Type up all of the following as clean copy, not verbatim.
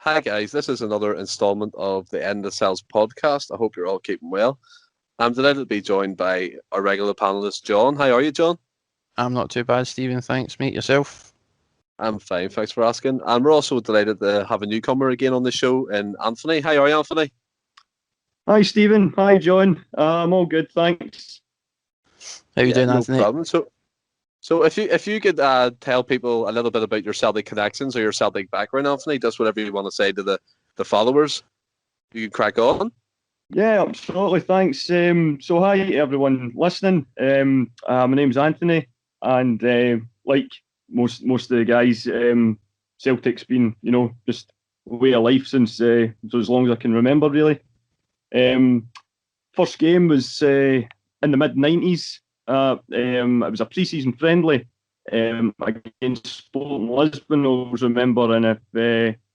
Hi guys, this is another instalment of the Endless Celts podcast. I hope you're all keeping well. I'm delighted to be joined by our regular panellist, John. How are you, John? I'm not too bad, Stephen. Thanks, mate. Yourself? I'm fine, thanks for asking. And we're also delighted to have a newcomer again on the show, in Anthony. How are you, Anthony? Hi, Stephen. Hi, John. I'm all good, thanks. How you doing, Anthony? No problem. So if you could tell people a little bit about your Celtic connections or your Celtic background, Anthony, just whatever you want to say to the followers, you can crack on. Yeah, absolutely. Thanks. So hi everyone listening. My name's Anthony, and like most of the guys, Celtic's been just a way of life since so as long as I can remember, really. First game was in the mid-90s. It was a pre-season friendly against Sporting Lisbon, I always remember, and if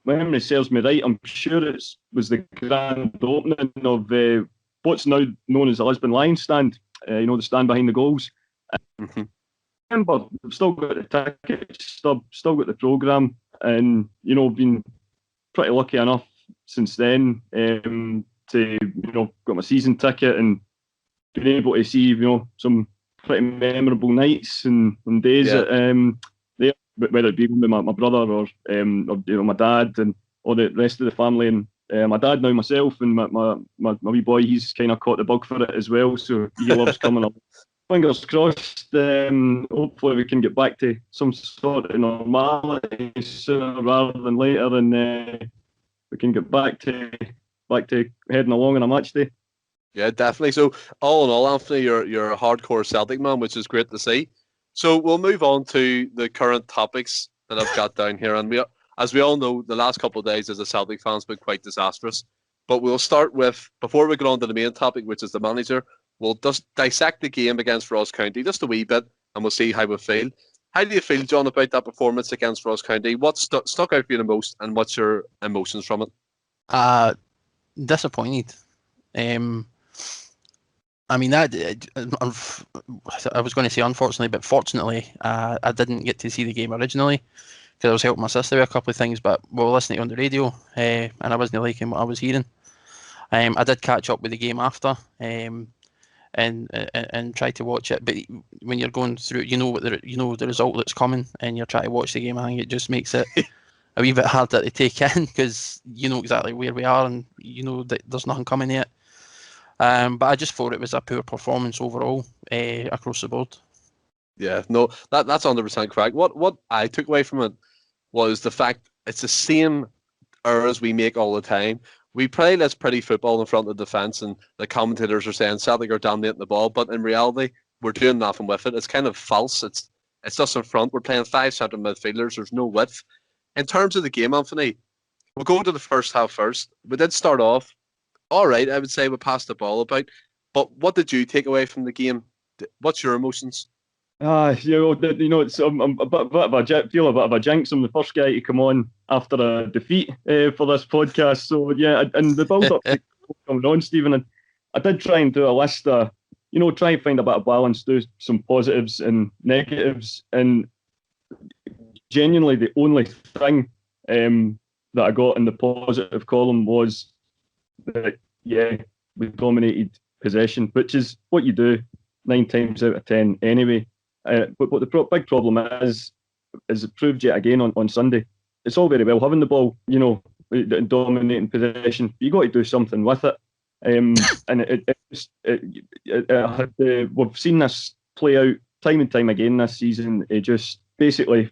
memory serves me right, I'm sure it was the grand opening of what's now known as the Lisbon Lions stand, the stand behind the goals. Mm-hmm. I remember I've still got the tickets, still got the programme, and been pretty lucky enough since then to got my season ticket and been able to see some pretty memorable nights and days at there, whether it be with my brother or my dad and all the rest of the family, and my dad now myself and my wee boy, he's kind of caught the bug for it as well, so he loves coming up. Fingers crossed, hopefully we can get back to some sort of normality sooner rather than later, and we can get back to heading along on a match day. Yeah, definitely. So, all in all, Anthony, you're a hardcore Celtic man, which is great to see. So, we'll move on to the current topics that I've got down here. And as we all know, the last couple of days as a Celtic fan has been quite disastrous. But we'll start with, before we get on to the main topic, which is the manager, we'll just dissect the game against Ross County just a wee bit, and we'll see how we feel. How do you feel, John, about that performance against Ross County? What stuck out for you the most, and what's your emotions from it? Disappointed. I mean, I was going to say unfortunately, but fortunately, I didn't get to see the game originally because I was helping my sister with a couple of things, but we were listening on the radio, and I wasn't liking what I was hearing. I did catch up with the game after, and try to watch it. But when you're going through, the result that's coming, and you're trying to watch the game, I think it just makes it a wee bit harder to take in because you know exactly where we are, and you know that there's nothing coming yet. But I just thought it was a poor performance overall across the board. Yeah, no, that's 100% correct. What I took away from it was the fact it's the same errors we make all the time. We play this pretty football in front of the defence, and the commentators are saying Celtic are dominating the ball, but in reality, we're doing nothing with it. It's kind of false. It's just in front. We're playing 5 centre midfielders. There's no width. In terms of the game, Anthony, we'll go to the first half first. We did start off all right, I would say we passed the ball about. But what did you take away from the game? What's your emotions? It's I'm a bit of a jinx. I'm the first guy to come on after a defeat for this podcast. So yeah, and the build up coming on, Stephen, and I did try and do a list of, try and find a bit of balance, do some positives and negatives, and genuinely the only thing that I got in the positive column was that, we dominated possession, which is what you do 9 times out of 10 anyway. But what the big problem is it proved yet again on Sunday. It's all very well having the ball, dominating possession. You got to do something with it. And we've seen this play out time and time again this season. It just basically,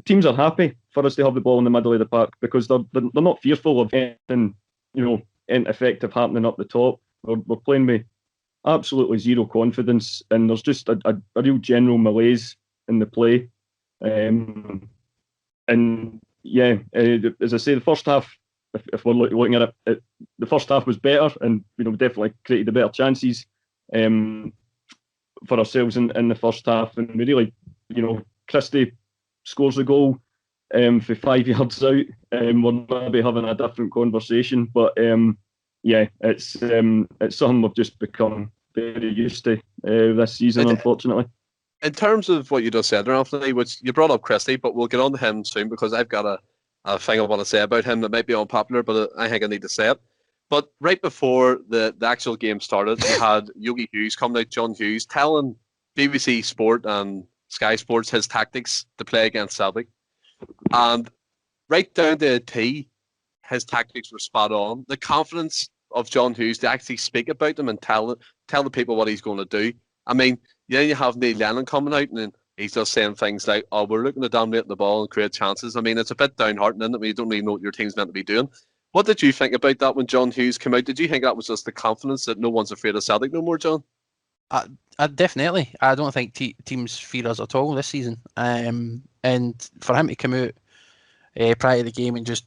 teams are happy for us to have the ball in the middle of the park because they're not fearful of anything, effective happening up the top. We're playing with absolutely zero confidence, and there's just a real general malaise in the play. As I say, the first half, if we're looking at it, the first half was better, and we definitely created the better chances for ourselves in the first half, and we really, Christie scores the goal for 5 yards out. We're maybe having a different conversation, but it's something we've just become very used to this season, unfortunately. In terms of what you just said, Anthony, which you brought up Christie, but we'll get on to him soon because I've got a thing I want to say about him that might be unpopular, but I think I need to say it. But right before the actual game started, you had Yogi Hughes coming out, John Hughes, telling BBC Sport and Sky Sports his tactics to play against Celtic. And right down to a T, his tactics were spot on. The confidence of John Hughes to actually speak about them and tell the people what he's going to do. I mean, you have Neil Lennon coming out and he's just saying things like, "Oh, we're looking to dominate the ball and create chances." I mean, it's a bit downheartening, isn't it, when you don't really know what your team's meant to be doing. What did you think about that when John Hughes came out? Did you think that was just the confidence that no one's afraid of Celtic no more, John? Definitely. I don't think teams fear us at all this season. And for him to come out prior to the game and just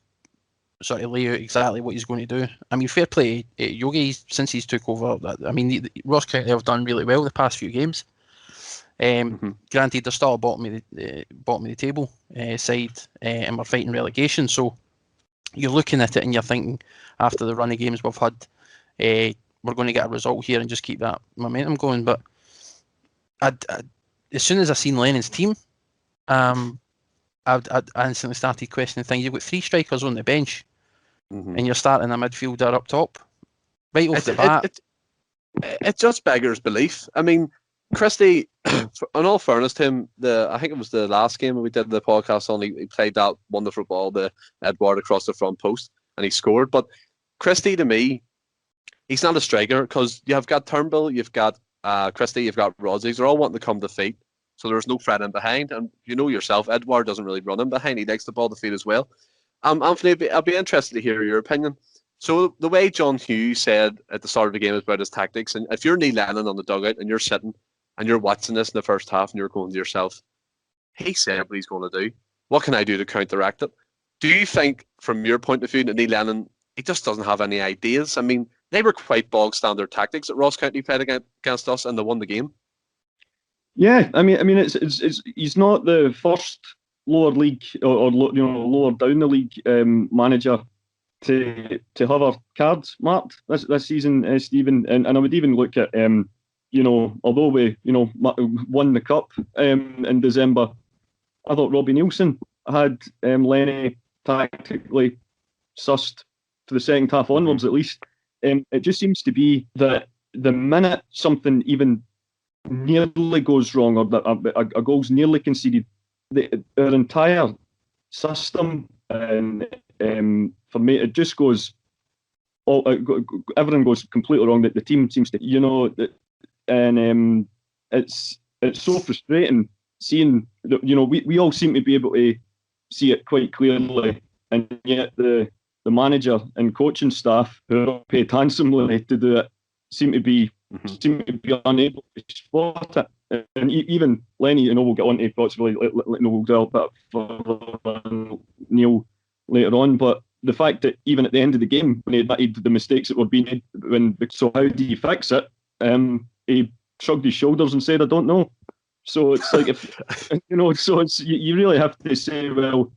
sort of lay out exactly what he's going to do. I mean, fair play, Yogi, since he's took over. I mean, Ross County have done really well the past few games. Granted, they're still bottom of the table side, and we're fighting relegation. So you're looking at it and you're thinking, after the run of games we've had, we're going to get a result here and just keep that momentum going. But as soon as I seen Lennon's team, I instantly started questioning things. You've got 3 strikers on the bench, and you're starting a midfielder up top. Right off the bat. It just beggars belief. I mean, Christie, in all fairness to him, I think it was the last game we did the podcast on, he played that wonderful ball, the Edward across the front post, and he scored. But Christie, to me, he's not a striker, because you've got Turnbull, you've got Christie, you've got Rodgers, they're all wanting to come to feet, so there's no threat in behind. And you know yourself, Edward doesn't really run in behind, he likes the ball to feet as well. Anthony, I'd be interested to hear your opinion. So the way John Hughes said at the start of the game about his tactics, and if you're Neil Lennon on the dugout and you're sitting and you're watching this in the first half and you're going to yourself, he said what he's going to do. What can I do to counteract it? Do you think, from your point of view, that Neil Lennon, he just doesn't have any ideas? I mean, they were quite bog standard tactics that Ross County played against us, and they won the game. Yeah, I mean, it's he's not the first lower league or lower down the league manager to have our cards marked this season, Stephen. And I would even look at although we won the cup in December, I thought Robbie Nielsen had Lenny tactically sussed to the second half onwards at least. It just seems to be that the minute something even nearly goes wrong, or that a goal's nearly conceded, our entire system, and for me, it just goes everything goes completely wrong. That the team seems to, and it's so frustrating seeing that, we all seem to be able to see it quite clearly, and yet the manager and coaching staff, who are paid handsomely to do it, seem to be unable to spot it. And even Lenny, we'll get on to possibly, we'll do a bit for Neil later on, but the fact that even at the end of the game, when he admitted the mistakes that were being made, so how do you fix it? He shrugged his shoulders and said, "I don't know." So it's like, so it's, you really have to say, well,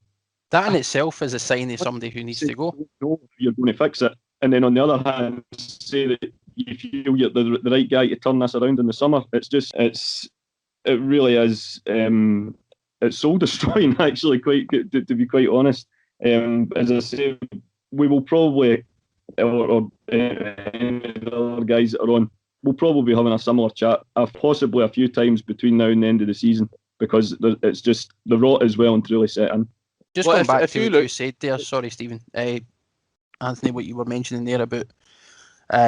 that in itself is a sign of somebody who needs to go. No, you're going to fix it. And then on the other hand, say that you feel you're the right guy to turn this around in the summer. It really is, it's soul destroying, actually, to be quite honest. As I say, we will probably, or any of the other guys that are on, we'll probably be having a similar chat, possibly a few times between now and the end of the season, because it's just, the rot is well and truly set in. Just going back to what you said there, sorry, Stephen, Anthony, what you were mentioning there about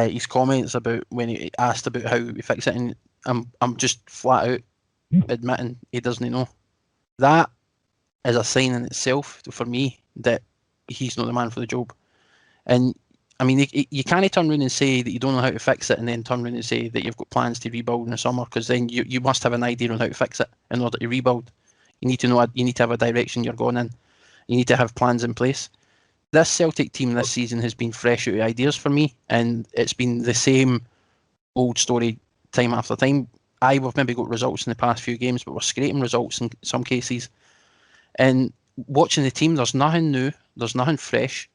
his comments about when he asked about how we fix it, and I'm just flat out admitting he doesn't know. That is a sign in itself for me that he's not the man for the job. And I mean, you can't turn around and say that you don't know how to fix it and then turn around and say that you've got plans to rebuild in the summer, because then you must have an idea on how to fix it in order to rebuild. You need to know, you need to have a direction you're going in. You need to have plans in place. This Celtic team this season has been fresh out of ideas for me, and it's been the same old story time after time. We've maybe got results in the past few games, but we're scraping results in some cases. And watching the team, there's nothing new, there's nothing fresh.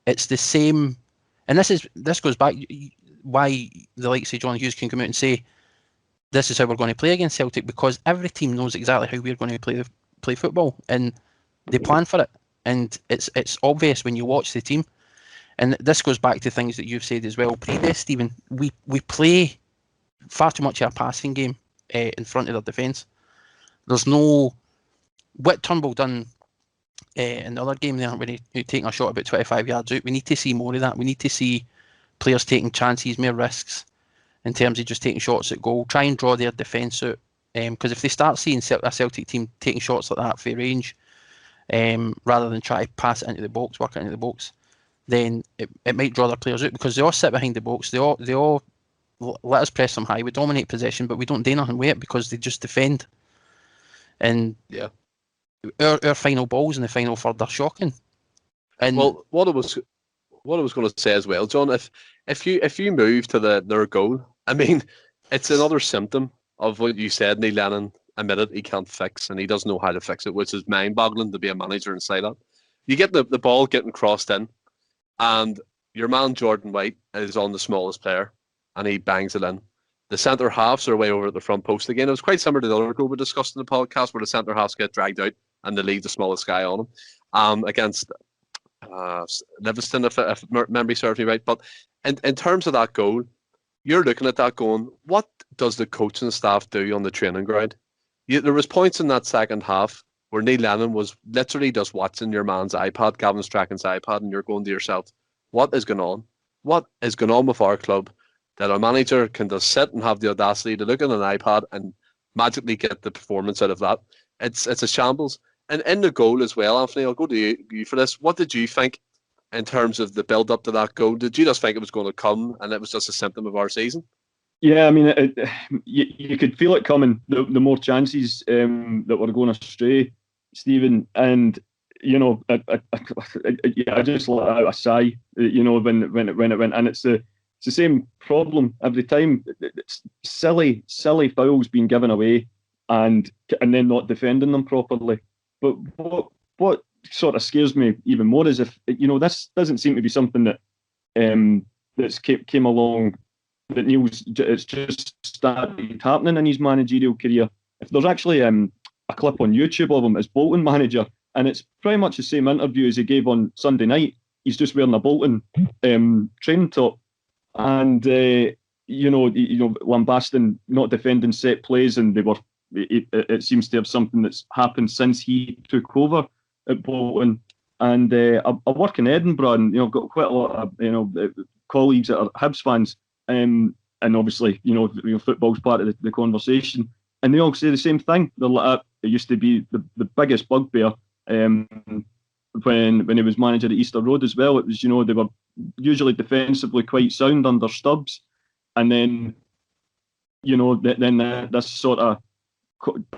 It's the same, and this goes back why the likes of John Hughes can come out and say this is how we're going to play against Celtic, because every team knows exactly how we're going to play football, and they plan for it. and it's obvious when you watch the team. And this goes back to things that you've said as well, previous, Stephen. We play far too much of a passing game in front of their defence. There's no... What Turnbull done in the other game there, when he taking a shot about 25 yards out, we need to see more of that. We need to see players taking chances, more risks in terms of just taking shots at goal. Try and draw their defence out. Because if they start seeing a Celtic team taking shots like that for range, rather than try to pass it into the box, work it into the box, then it might draw their players out, because they all sit behind the box. They all let us press them high. We dominate possession, but we don't do nothing with it because they just defend. And yeah, our final balls in the final third are shocking. And well, what I was going to say as well, John, if you move to their goal, I mean, it's another symptom of what you said. Neil Lennon admitted he can't fix, and he doesn't know how to fix it, which is mind-boggling to be a manager and say that. You get the ball getting crossed in, and your man Jordan White is on the smallest player, and he bangs it in. The centre halves are way over at the front post again. It was quite similar to the other goal we discussed in the podcast, where the centre halves get dragged out and they leave the smallest guy on them against Livingston, if memory serves me right. But in terms of that goal, you're looking at that going, what does the coaching staff do on the training ground? There was points in that second half where Neil Lennon was literally just watching your man's iPad, Gavin Strachan's iPad, and you're going to yourself, what is going on? What is going on with our club that a manager can just sit and have the audacity to look at an iPad and magically get the performance out of that? It's a shambles. And in the goal as well, Anthony, I'll go to you for this. What did you think in terms of the build-up to that goal? Did you just think it was going to come and it was just a symptom of our season? Yeah, I mean, you could feel it coming. The more chances that were going astray, Stephen, and I just let out a sigh. When it went, and it's the same problem every time. It's silly fouls being given away, and then not defending them properly. But what sort of scares me even more is if this doesn't seem to be something that that's came along. That it's just started happening in his managerial career. If there's actually a clip on YouTube of him as Bolton manager, and it's pretty much the same interview as he gave on Sunday night. He's just wearing a Bolton training top, and lambasting not defending set plays, and they were. It seems to have something that's happened since he took over at Bolton. And I work in Edinburgh, and I've got quite a lot of colleagues that are Hibs fans. And obviously, football's part of the conversation, and they all say the same thing. They're like, it used to be the biggest bugbear when he was manager at Easter Road as well. It was, they were usually defensively quite sound under Stubbs, and then this sort of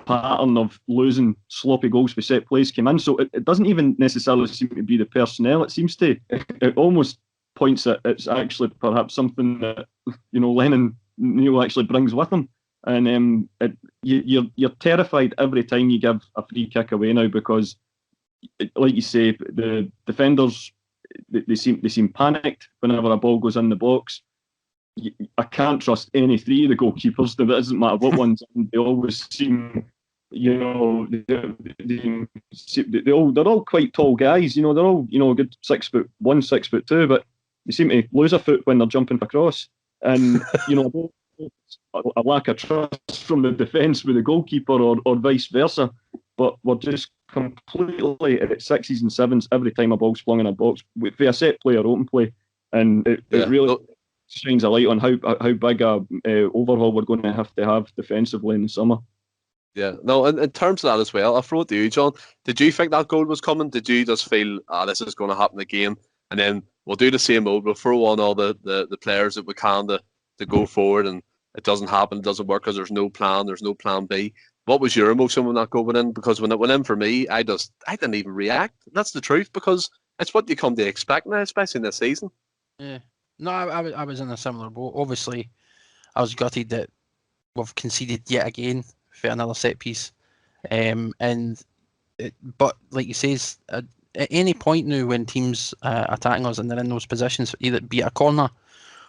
pattern of losing sloppy goals for set plays came in. So it doesn't even necessarily seem to be the personnel. It seems to it almost points at it's actually perhaps something that Lennon actually brings with him, and you're terrified every time you give a free kick away now, because, like you say, the defenders they seem panicked whenever a ball goes in the box. I can't trust any three of the goalkeepers. It doesn't matter what ones. They always seem, they're all quite tall guys. They're all a good 6'1", 6'2", but they seem to lose a foot when they're jumping across. And, a lack of trust from the defence with the goalkeeper or vice versa. But we're just completely at sixes and sevens every time a ball's flung in a box, with a set play or open play. And it really shines a light on how big a overhaul we're going to have defensively in the summer. Yeah, no, in terms of that as well, I'll throw it to you, John. Did you think that goal was coming? Did you just feel, this is going to happen again, and then we'll do the same mode, we'll throw on all the players that we can to go forward, and it doesn't happen, it doesn't work because there's no plan B. What was your emotion when that goal went in? Because when it went in for me, I didn't even react. That's the truth, because it's what you come to expect now, especially in this season. Yeah. No, I was in a similar boat. Obviously, I was gutted that we've conceded yet again for another set piece. But like you say, at any point now when teams attacking us and they're in those positions, either be it a corner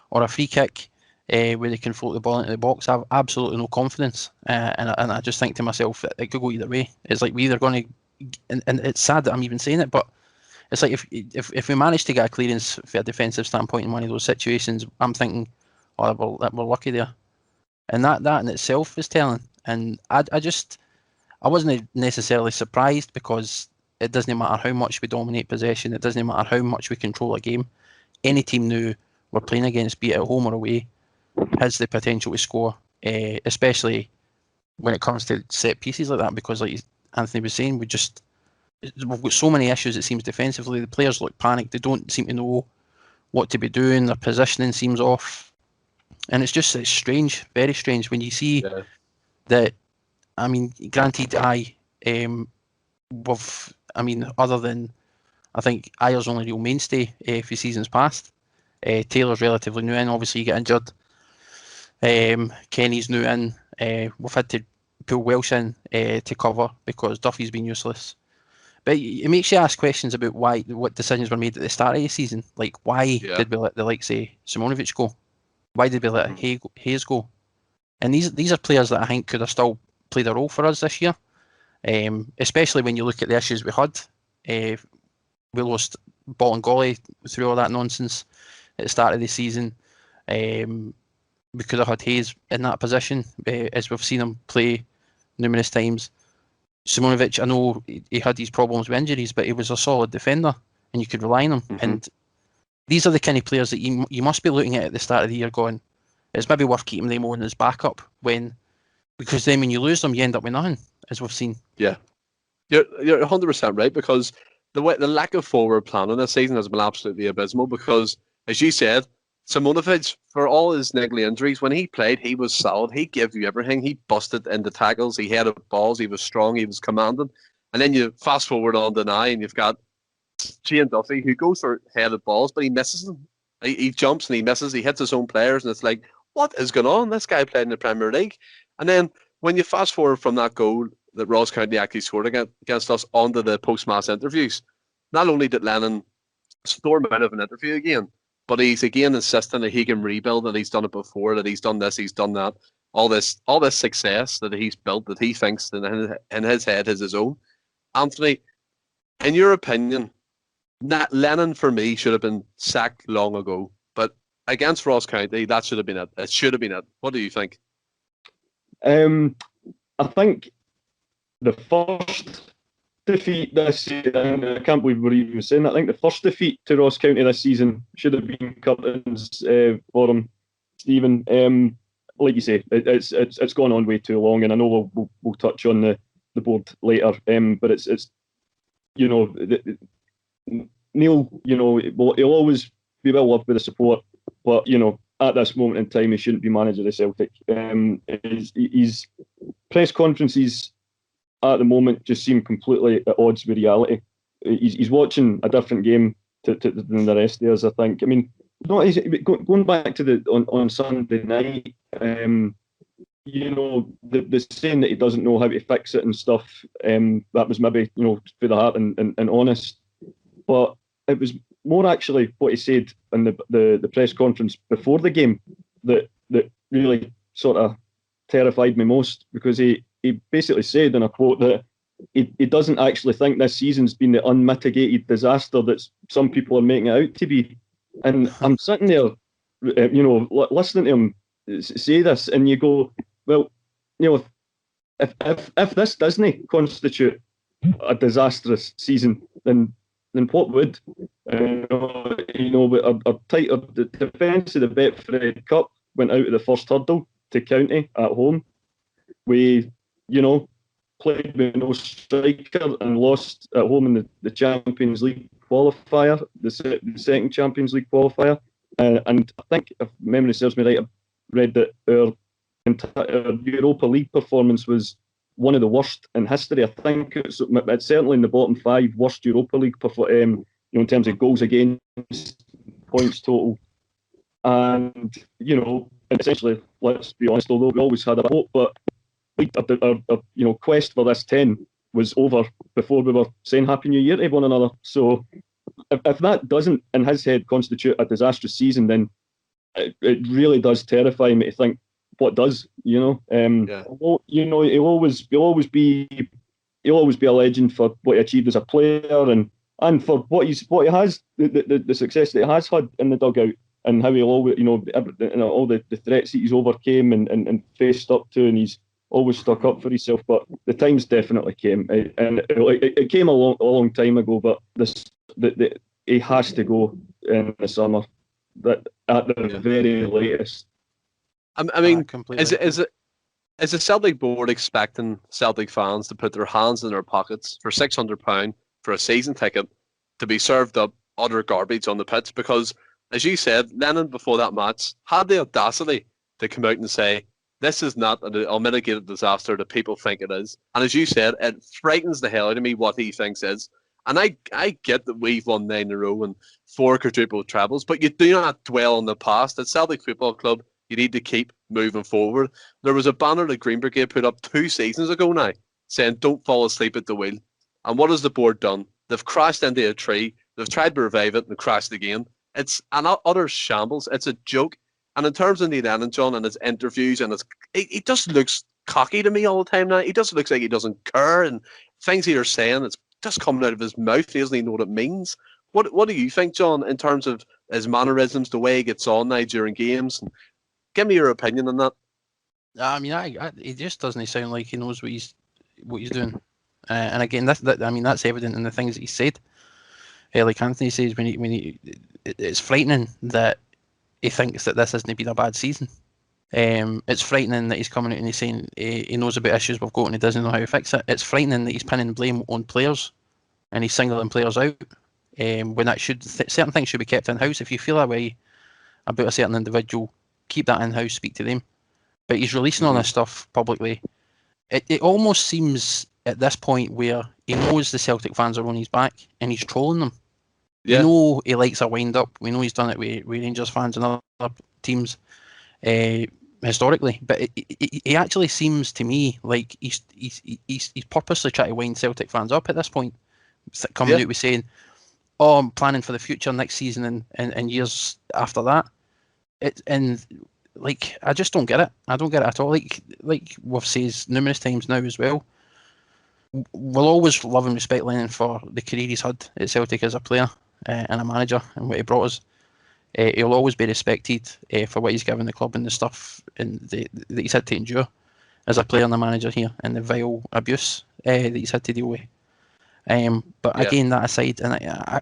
or a free kick where they can float the ball into the box, I have absolutely no confidence. And I just think to myself that it could go either way. It's like we either going to, and it's sad that I'm even saying it, but it's like if we manage to get a clearance for a defensive standpoint in one of those situations, I'm thinking, oh, we're lucky there, and that in itself is telling. And I wasn't necessarily surprised, because it doesn't matter how much we dominate possession, it doesn't matter how much we control a game. Any team now we're playing against, be it at home or away, has the potential to score, especially when it comes to set pieces like that, because like Anthony was saying, we've got so many issues, it seems, defensively. The players look panicked, they don't seem to know what to be doing, their positioning seems off, and it's strange, very strange, when you see that. I mean, granted, other than, I think Ayer's only real mainstay for seasons past. Taylor's relatively new in, obviously you get injured. Kenny's new in. We've had to pull Welsh in to cover because Duffy's been useless. But it makes you ask questions about what decisions were made at the start of the season. Like, why did we let the likes of Simonovic go? Why did we let Hayes go? And these are players that I think could have still played a role for us this year, especially when you look at the issues we had. We lost Bolingoli through all that nonsense at the start of the season. We could have had Hayes in that position, as we've seen him play numerous times. Simonovic, I know he had these problems with injuries, but he was a solid defender and you could rely on him. Mm-hmm. And these are the kind of players that you must be looking at the start of the year going, it's maybe worth keeping them on as backup, because then when you lose them, you end up with nothing, as we've seen. Yeah, you're 100% right, because the lack of forward planning this season has been absolutely abysmal, because, as you said, Simonovic, for all his niggly injuries, when he played, he was solid. He gave you everything. He busted into tackles. He headed balls. He was strong. He was commanding. And then you fast forward on to now, and you've got Shane Duffy, who goes for headed balls, but he misses them. He jumps and he misses. He hits his own players, and it's like, what is going on? This guy played in the Premier League. And then when you fast forward from that goal that Ross County actually scored against us onto the post-match interviews, not only did Lennon storm out of an interview again, but he's again insisting that he can rebuild, that he's done it before, that he's done this, he's done that. All this success that he's built, that he thinks that in his head is his own. Anthony, in your opinion, Lennon for me should have been sacked long ago, but against Ross County, that should have been it. It should have been it. What do you think? I think the first defeat this season, I can't believe we're even saying that. I think the first defeat to Ross County this season should have been curtains for him, Stephen. Like you say, it's gone on way too long, and I know we'll touch on the board later. But it's Neil, he'll always be well loved with the support, but at this moment in time, he shouldn't be manager of Celtic. His press conferences at the moment just seem completely at odds with reality. He's watching a different game than the rest of us, I think. I mean, going back to on Sunday night, the saying that he doesn't know how to fix it and stuff, that was maybe, for the heart and honest. But it was more actually what he said in the press conference before the game that really sort of terrified me most, because he basically said, in a quote, that he doesn't actually think this season's been the unmitigated disaster that some people are making it out to be. And I'm sitting there, listening to him say this, and you go, well, if this doesn't constitute a disastrous season, then what would? But the defence of the Betfred Cup went out of the first hurdle to County at home. We, played with no striker and lost at home in the Champions League qualifier, the second Champions League qualifier. And I think, if memory serves me right, I read that our Europa League performance was one of the worst in history. I think it's certainly in the bottom 5 worst Europa League in terms of goals against, points total. And, essentially, let's be honest, although we always had a hope, but our quest for this 10 was over before we were saying Happy New Year to one another. So if that doesn't, in his head, constitute a disastrous season, then it really does terrify me to think what does. He'll always be a legend for what he achieved as a player, and and for what he has, the success that he has had in the dugout, and how he'll always, all the threats that he's overcame and faced up to, and he's always stuck up for himself. But the times definitely came, and it came a long time ago. But he has to go in the summer, that at the very latest. I mean, completely. Is the Celtic board expecting Celtic fans to put their hands in their pockets for £600 for a season ticket to be served up utter garbage on the pitch? Because, as you said, Lennon before that match had the audacity to come out and say, this is not an unmitigated disaster that people think it is. And as you said, it frightens the hell out of me what he thinks is. And I get that we've won 9 in a row and 4 quadruple trebles, but you do not dwell on the past. At Celtic Football Club, you need to keep moving forward. There was a banner that Green Brigade put up 2 seasons ago now saying, don't fall asleep at the wheel. And what has the board done? They've crashed into a tree. They've tried to revive it and crashed again. It's an utter shambles. It's a joke. And in terms of Neil Lennon, John, and his interviews, and he just looks cocky to me all the time now. He just looks like he doesn't care, and things he's saying, it's just coming out of his mouth. He doesn't even know what it means. What do you think, John, in terms of his mannerisms, the way he gets on now during games? And give me your opinion on that. I mean, he just doesn't sound like he knows what he's doing. And again, that's evident in the things that he said. Like Anthony says, it's frightening that he thinks that this hasn't been a bad season. It's frightening that he's coming out and he's saying he knows about issues we've got and he doesn't know how to fix it. It's frightening that he's pinning blame on players and he's singling players out when certain things should be kept in house. If you feel that way about a certain individual, keep that in house, speak to them. But he's releasing all this stuff publicly. It almost seems at this point where he knows the Celtic fans are on his back and he's trolling them. Yeah. We know he likes a wind up. We know he's done it with Rangers fans and other teams historically. But he actually seems to me like he's purposely trying to wind Celtic fans up at this point, coming out with saying, "Oh, I'm planning for the future next season and years after that." I just don't get it. I don't get it at all. Like we've said numerous times now as well. We'll always love and respect Lennon for the career he's had at Celtic as a player and a manager and what he brought us. He'll always be respected for what he's given the club and the stuff that he's had to endure as a player and a manager here, and the vile abuse that he's had to deal with. But again, that aside, and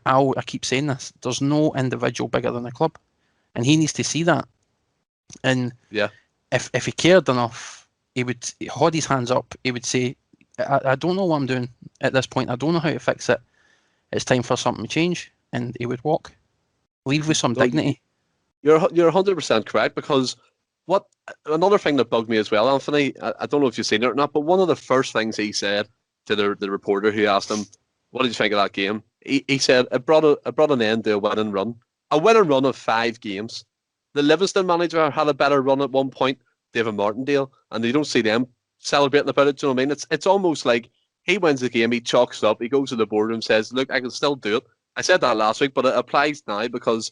I keep saying this, there's no individual bigger than the club, and he needs to see that. And if he cared enough, he would hold his hands up. He would say, I don't know what I'm doing at this point. I don't know how to fix it. It's time for something to change. And he would walk. Leave with some dignity. You're 100% correct, because another thing that bugged me as well, Anthony, I don't know if you've seen it or not, but one of the first things he said to the reporter who asked him, what did you think of that game? He said, it brought an end to a winning run. A winning run of 5 games. The Livingston manager had a better run at one point, David Martindale, and you don't see them celebrating about it. Do you know what I mean? It's almost like he wins the game, he chalks up, he goes to the boardroom and says, look, I can still do it. I said that last week, but it applies now, because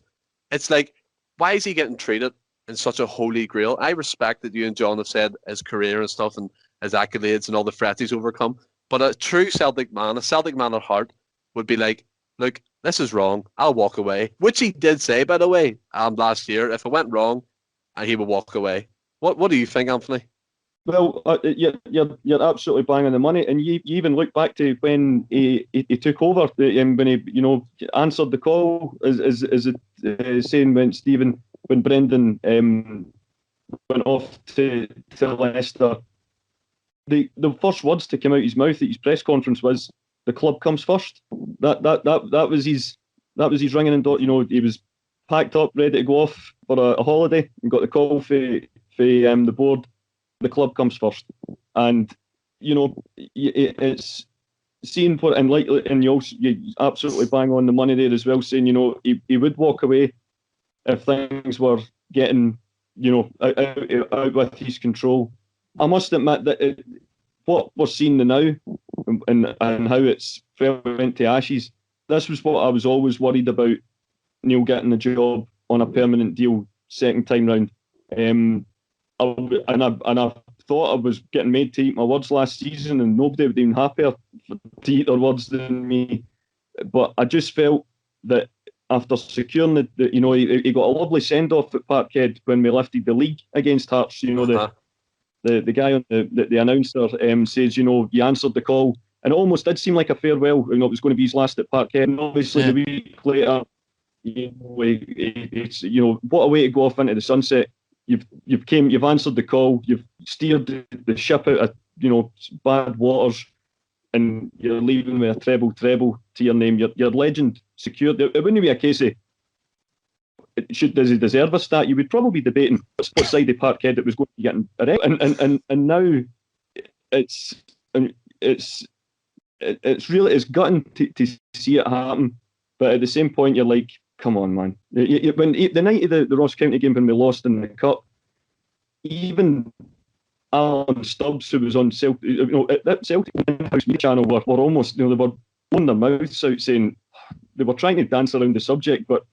it's like, why is he getting treated in such a holy grail? I respect that you and John have said his career and stuff and his accolades and all the threats he's overcome, but a true Celtic man, a Celtic man at heart, would be like, look, this is wrong, I'll walk away. Which he did say, by the way, last year, if it went wrong, he would walk away. What do you think, Anthony? Well, you're absolutely bang on the money, and you even look back to when he took over, when he answered the call, as saying when Brendan went off to Leicester. The first words to come out his mouth at his press conference was, "The club comes first." That was his ringing in door. He was packed up, ready to go off for a holiday, and got the call for the board. The club comes first, and it's seen for, and you absolutely bang on the money there as well, saying he would walk away if things were getting out with his control. I must admit that what we're seeing now and how it's went to ashes, this was what I was always worried about, Neil getting the job on a permanent deal second time round. I thought I was getting made to eat my words last season, and nobody would be even happier to eat their words than me. But I just felt that after securing he got a lovely send off at Parkhead when we lifted the league against Hearts. The guy on the announcer says, you answered the call, and it almost did seem like a farewell. It was going to be his last at Parkhead. And obviously, the week later, it's what a way to go off into the sunset. You've answered the call. You've steered the ship out of bad waters, and you're leaving with a treble to your name. Your legend secured. It wouldn't be a case of does he deserve a stat? You would probably be debating what side of Parkhead it was going to be getting around, and now it's really gutting to see it happen. But at the same point, you're like, come on, man. When the night of the Ross County game when we lost in the cup, even Alan Stubbs, who was on Celtic, that Celtic in-house media channel, were almost, they were blowing their mouths out, saying they were trying to dance around the subject, but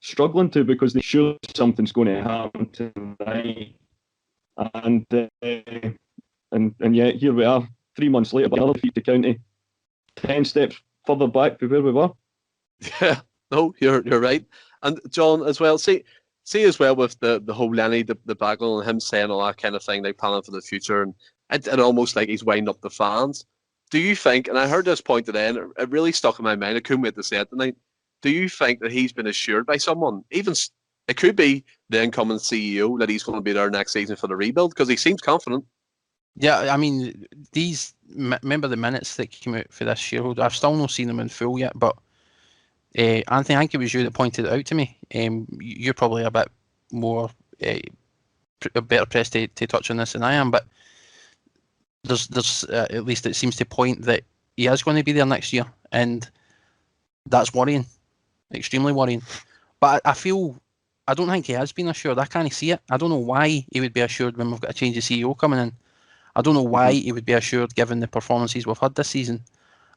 struggling to, because they're sure something's going to happen tonight. And yet here we are, 3 months later, but another defeat to County, 10 steps further back from where we were. Yeah, no, you're right. And John, as well, see as well with the whole Lenny debacle and him saying all that kind of thing, like planning for the future, and it almost like he's winding up the fans. Do you think, and I heard this point today, and it really stuck in my mind, I couldn't wait to say it tonight, do you think that he's been assured by someone, even it could be the incoming CEO, that he's going to be there next season for the rebuild? Because he seems confident. Yeah, I mean, remember the minutes that came out for this shareholder? I've still not seen them in full yet, but Anthony, I think it was you that pointed it out to me. You're probably a bit more better pressed to touch on this than I am, but there's at least it seems to point that he is going to be there next year, and that's worrying, extremely worrying. But I don't think he has been assured. I can't see it. I don't know why he would be assured when we've got a change of CEO coming in. I don't know why he would be assured given the performances we've had this season.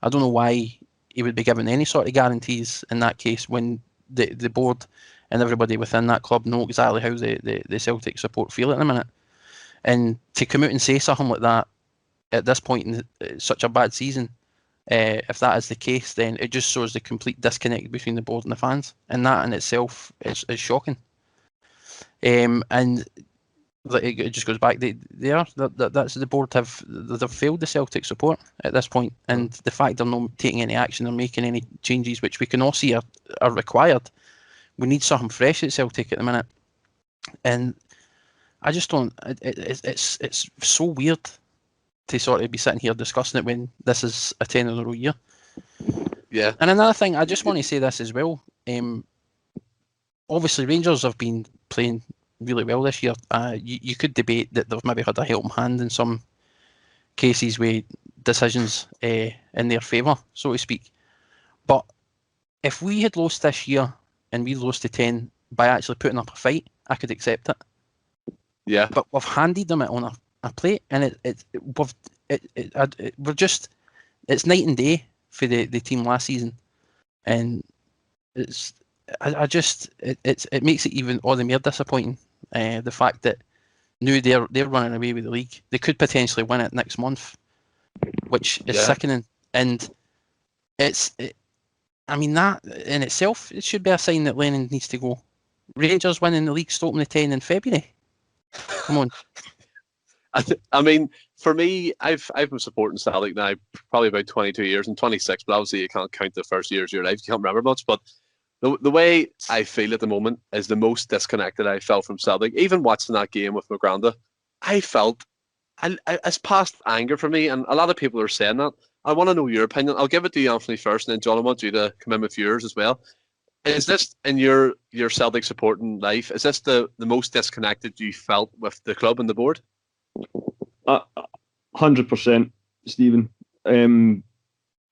I don't know why he would be given any sort of guarantees in that case when the board and everybody within that club know exactly how the Celtic support feel at the minute. And to come out and say something like that at this point in such a bad season, if that is the case, then it just shows the complete disconnect between the board and the fans. And that in itself is shocking. And it just goes back. That's the board they've failed the Celtic support at this point, and the fact they're not taking any action or making any changes, which we can all see are required. We need something fresh at Celtic at the minute, and I just don't. It's so weird to sort of be sitting here discussing it when this is a 10 in a row year. Yeah. And another thing, I just want to say this as well. Obviously, Rangers have been playing really well this year. You could debate that they've maybe had a helping hand in some cases with decisions in their favour, so to speak. But if we had lost this year and we lost to 10 by actually putting up a fight, I could accept it. Yeah. But we've handed them it on a plate, and we're just, it's night and day for the team last season, and it makes it even all the more disappointing. The fact that now they're running away with the league, they could potentially win it next month, which is sickening. And I mean, that in itself, it should be a sign that Lennon needs to go. Rangers winning the league, stopping the 10 in February. Come on. I mean, for me, I've been supporting Celtic now probably about 22 years and 26, but obviously you can't count the first years of your life. You can't remember much, but the way I feel at the moment is the most disconnected I felt from Celtic. Even watching that game with Magranda, I felt it's past anger for me, and a lot of people are saying that. I want to know your opinion. I'll give it to you, Anthony, first, and then John, I want you to come in with yours as well. Is this, in your Celtic supporting life, is this the most disconnected you felt with the club and the board? 100%, Stephen.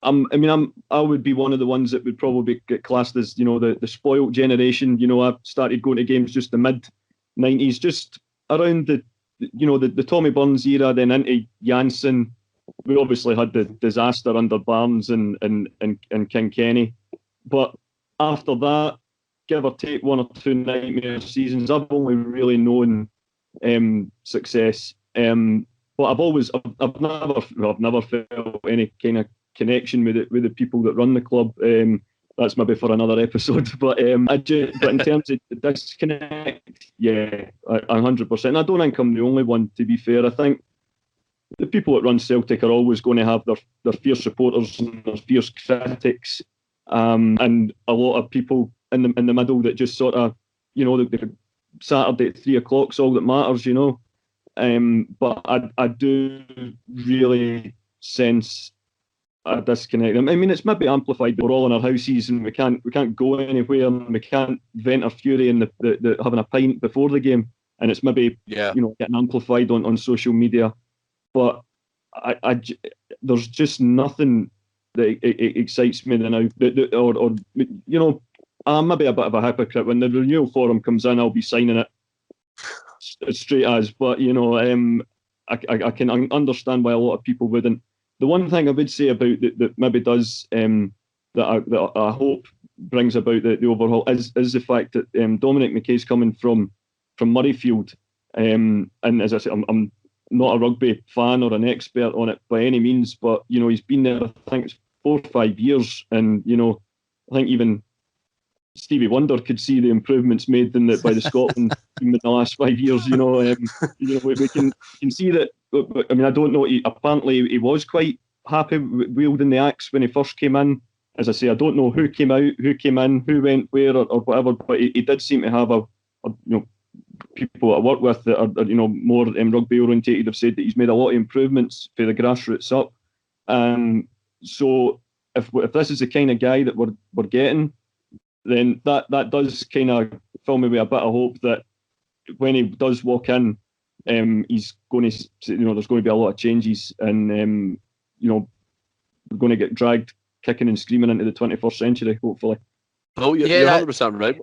I would be one of the ones that would probably get classed as, the spoiled generation. I started going to games just the mid-90s, just around the Tommy Burns era, then into Janssen. We obviously had the disaster under Barnes and Kilkenny. But after that, give or take one or two nightmare seasons, I've only really known success. But I've never felt any kind of connection with the people that run the club. That's maybe for another episode. But but in terms of the disconnect, yeah, 100%. I don't think I'm the only one, to be fair. I think the people that run Celtic are always going to have their fierce supporters and their fierce critics, and a lot of people in the middle that just sort of, the Saturday at 3:00 is all that matters, But I do really sense a disconnect. I mean, it's maybe amplified. We're all in our houses and we can't go anywhere and we can't vent our fury in the having a pint before the game, and it's maybe getting amplified on social media. But there's just nothing that excites me now. I'm maybe a bit of a hypocrite. When the renewal forum comes in, I'll be signing it straight as. But I can understand why a lot of people wouldn't. The one thing I would say about that maybe does that I hope brings about the overhaul is the fact that Dominic McKay's coming from Murrayfield, and as I said, I'm not a rugby fan or an expert on it by any means, but he's been there, I think it's 4 or 5 years, and I think even Stevie Wonder could see the improvements made by the Scotland team in the last 5 years. We can see that. I mean, I don't know. Apparently, he was quite happy wielding the axe when he first came in. As I say, I don't know who came out, who came in, who went where, or whatever. But he did seem to have people I work with that are more rugby orientated have said that he's made a lot of improvements for the grassroots up. So if this is the kind of guy that we're getting, then that does kind of fill me with a bit of hope that when he does walk in, he's going to there's going to be a lot of changes, and we're going to get dragged kicking and screaming into the 21st century, hopefully. Oh, you're 100% right.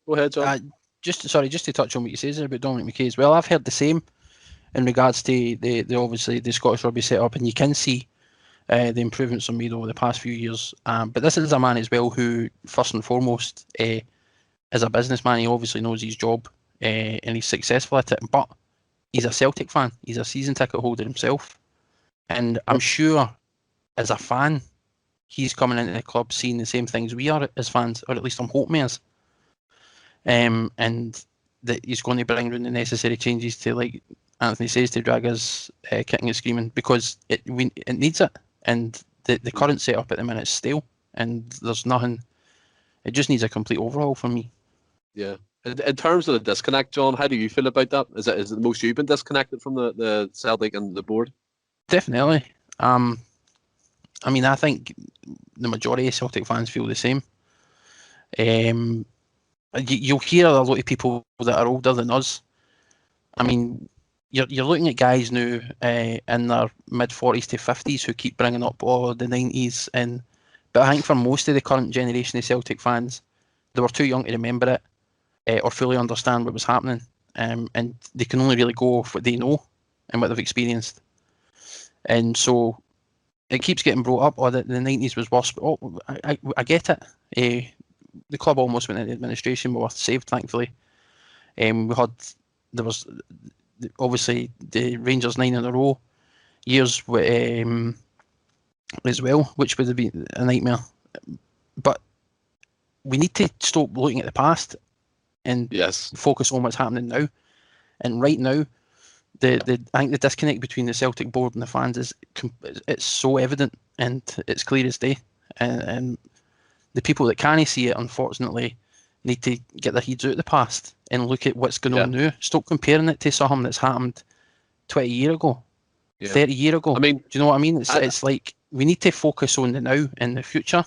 Go ahead, John. Just to touch on what you say there about Dominic McKay as well. I've heard the same in regards to the obviously the Scottish rugby setup, and you can see the improvements are made over the past few years. But this is a man as well who, first and foremost, is a businessman. He obviously knows his job, and he's successful at it. But he's a Celtic fan. He's a season ticket holder himself, and I'm sure, as a fan, he's coming into the club seeing the same things we are as fans, or at least I'm hoping he is. And that he's going to bring in the necessary changes to, like Anthony says, to drag us kicking and screaming, because it needs it, and the current setup at the minute is stale, and there's nothing. It just needs a complete overhaul for me. Yeah. In terms of the disconnect, John, how do you feel about that? Is it the most you've been disconnected from the Celtic and the board? Definitely. I mean, I think the majority of Celtic fans feel the same. You'll hear a lot of people that are older than us. I mean, you're looking at guys now in their mid-40s to 50s who keep bringing up all the 90s. But I think for most of the current generation of Celtic fans, they were too young to remember it or fully understand what was happening. And they can only really go off what they know and what they've experienced. And so it keeps getting brought up, the 90s was worse. But I get it. The club almost went into administration, but we were saved, thankfully. There was obviously the Rangers 9 in a row years as well, which would have been a nightmare. But we need to stop looking at the past and focus on what's happening now. And right now, I think the disconnect between the Celtic board and the fans it's so evident, and it's clear as day. And the people that can't see it, unfortunately, need to get their heads out of the past and look at what's going on now. Stop comparing it to something that's happened 20 years ago, 30 years ago. I mean, do you know what I mean? It's like we need to focus on the now and the future.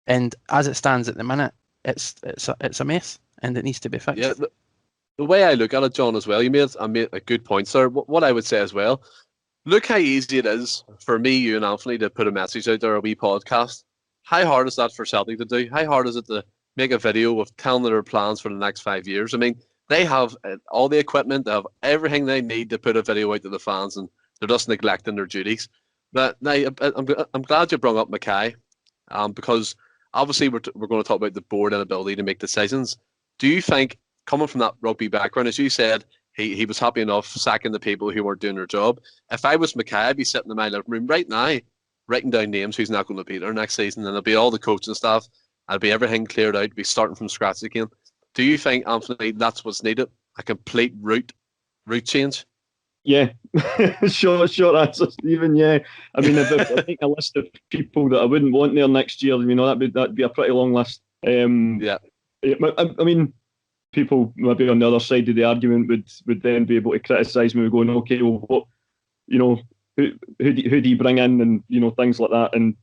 And as it stands at the minute, it's a mess, and it needs to be fixed. Yeah, the way I look at it, John, as well, you made a good point, sir. What I would say as well, look how easy it is for me, you and Anthony to put a message out there, a wee podcast. How hard is that for Celtic to do? How hard is it to make a video of telling their plans for the next 5 years? I mean, they have all the equipment, they have everything they need to put a video out to the fans, and they're just neglecting their duties. But now, I'm glad you brought up Mackay, because obviously we're going to talk about the board and ability to make decisions. Do you think, coming from that rugby background, as you said, he was happy enough sacking the people who weren't doing their job? If I was Mackay, I'd be sitting in my living room right now, writing down names who's not going to be there next season, and it'll be all the coaching staff. It'll be everything cleared out. Be starting from scratch again. Do you think, Anthony, that's what's needed? A complete route change? Yeah, short answer, Stephen. Yeah, I mean, if I make a list of people that I wouldn't want there next year, that'd be a pretty long list. Yeah. I mean, people maybe on the other side of the argument would then be able to criticise me, going, okay, well, what, who do you bring in, and things like that, and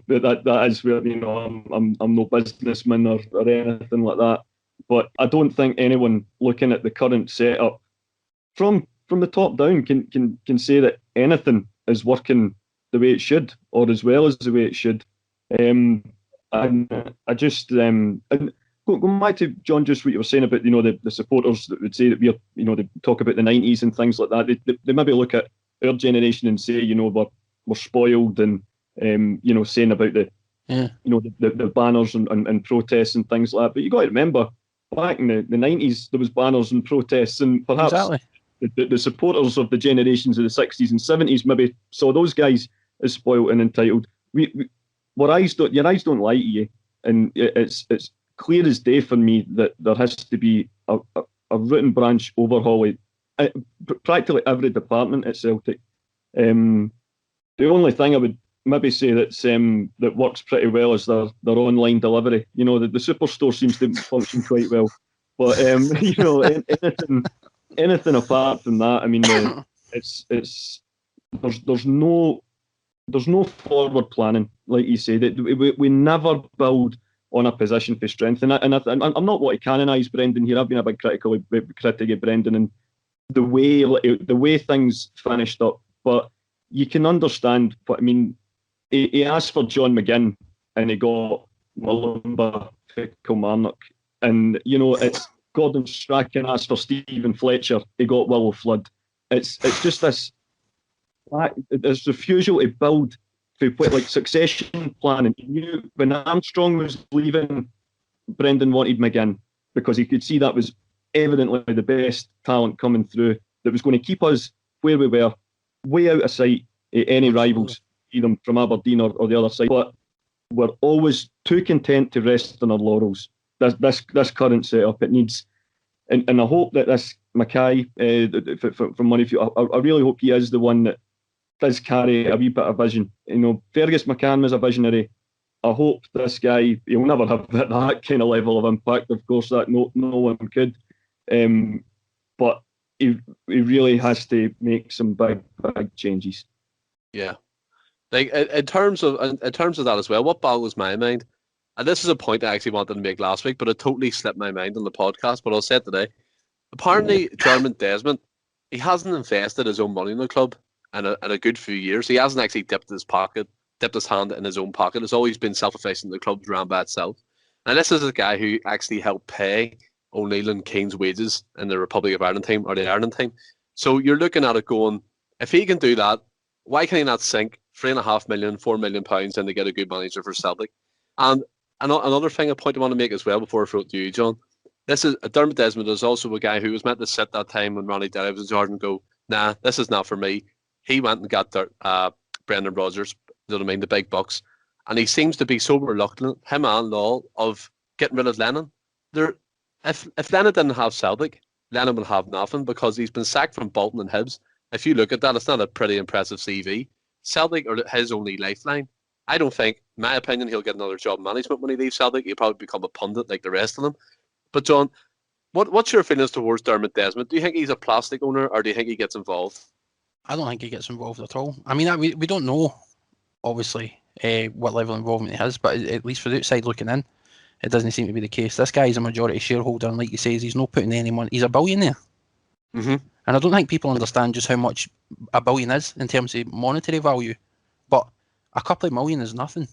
that is where I'm no businessman or anything like that. But I don't think anyone looking at the current setup from the top down can say that anything is working the way it should or as well as the way it should. And I just and going back to John, just what you were saying about the supporters that would say that they talk about the 90s and things like that. They maybe look at our generation and say we're spoiled, and saying about the banners and protests and things like that. But you got to remember, back in the 90s, there was banners and protests, and perhaps the supporters of the generations of the 60s and 70s maybe saw those guys as spoiled and entitled. Your eyes don't lie to you, and it's clear as day for me that there has to be a root and branch overhaul of practically every department at Celtic. The only thing I would maybe say that works pretty well is their online delivery. The superstore seems to function quite well, but anything apart from that, I mean, there's no forward planning, like you say. That we never build on a position for strength, and I'm not wanting to canonise Brendan here. I've been a big critic of Brendan and the way things finished up, but you can understand. But I mean, he asked for John McGinn and he got Malumba Kilmarnock, and it's Gordon Strachan asked for Stephen Fletcher, he got Willow Flood. It's just this refusal to build to put like succession planning. When Armstrong was leaving, Brendan wanted McGinn because he could see that was evidently the best talent coming through that was going to keep us where we were, way out of sight of any rivals, either from Aberdeen or the other side. But we're always too content to rest on our laurels. This current setup, it needs, and I hope that this Mackay from Moneyfield, I really hope he is the one that does carry a wee bit of vision. Fergus McCann was a visionary. I hope this guy, he'll never have that kind of level of impact, of course, that no one could. But he really has to make some big changes. Yeah. Like in terms of that as well, what boggles my mind, and this is a point I actually wanted to make last week, but it totally slipped my mind on the podcast, but I'll say it today. Apparently, Dermot Desmond, he hasn't invested his own money in the club in a good few years. He hasn't actually dipped his hand in his own pocket. It's always been self-sufficient. The club's ran by itself. Now, this is a guy who actually helped pay O'Neill and Keane's wages in the Republic of Ireland team or the Ireland team. So you're looking at it going, if he can do that, why can he not sink £3.5 million, £4 million in to get a good manager for Celtic? And another thing, a point I want to make as well before I throw it to you, John. This is Dermot Desmond is also a guy who was meant to sit that time when Ronnie Derry was in charge and go, nah, this is not for me. He went and got Brendan Rodgers, the big bucks, and he seems to be so reluctant, him and Law, of getting rid of Lennon. If Lennon didn't have Celtic, Lennon would have nothing because he's been sacked from Bolton and Hibs. If you look at that, it's not a pretty impressive CV. Celtic are his only lifeline. I don't think, in my opinion, he'll get another job in management when he leaves Celtic. He'll probably become a pundit like the rest of them. But John, what's your feelings towards Dermot Desmond? Do you think he's a plastic owner, or do you think he gets involved? I don't think he gets involved at all. I mean, we don't know, obviously, what level of involvement he has, but at least for the outside looking in, it doesn't seem to be the case. This guy is a majority shareholder, and like he says, he's not putting any money. He's a billionaire. Mm-hmm. And I don't think people understand just how much a billion is in terms of monetary value. But a couple of million is nothing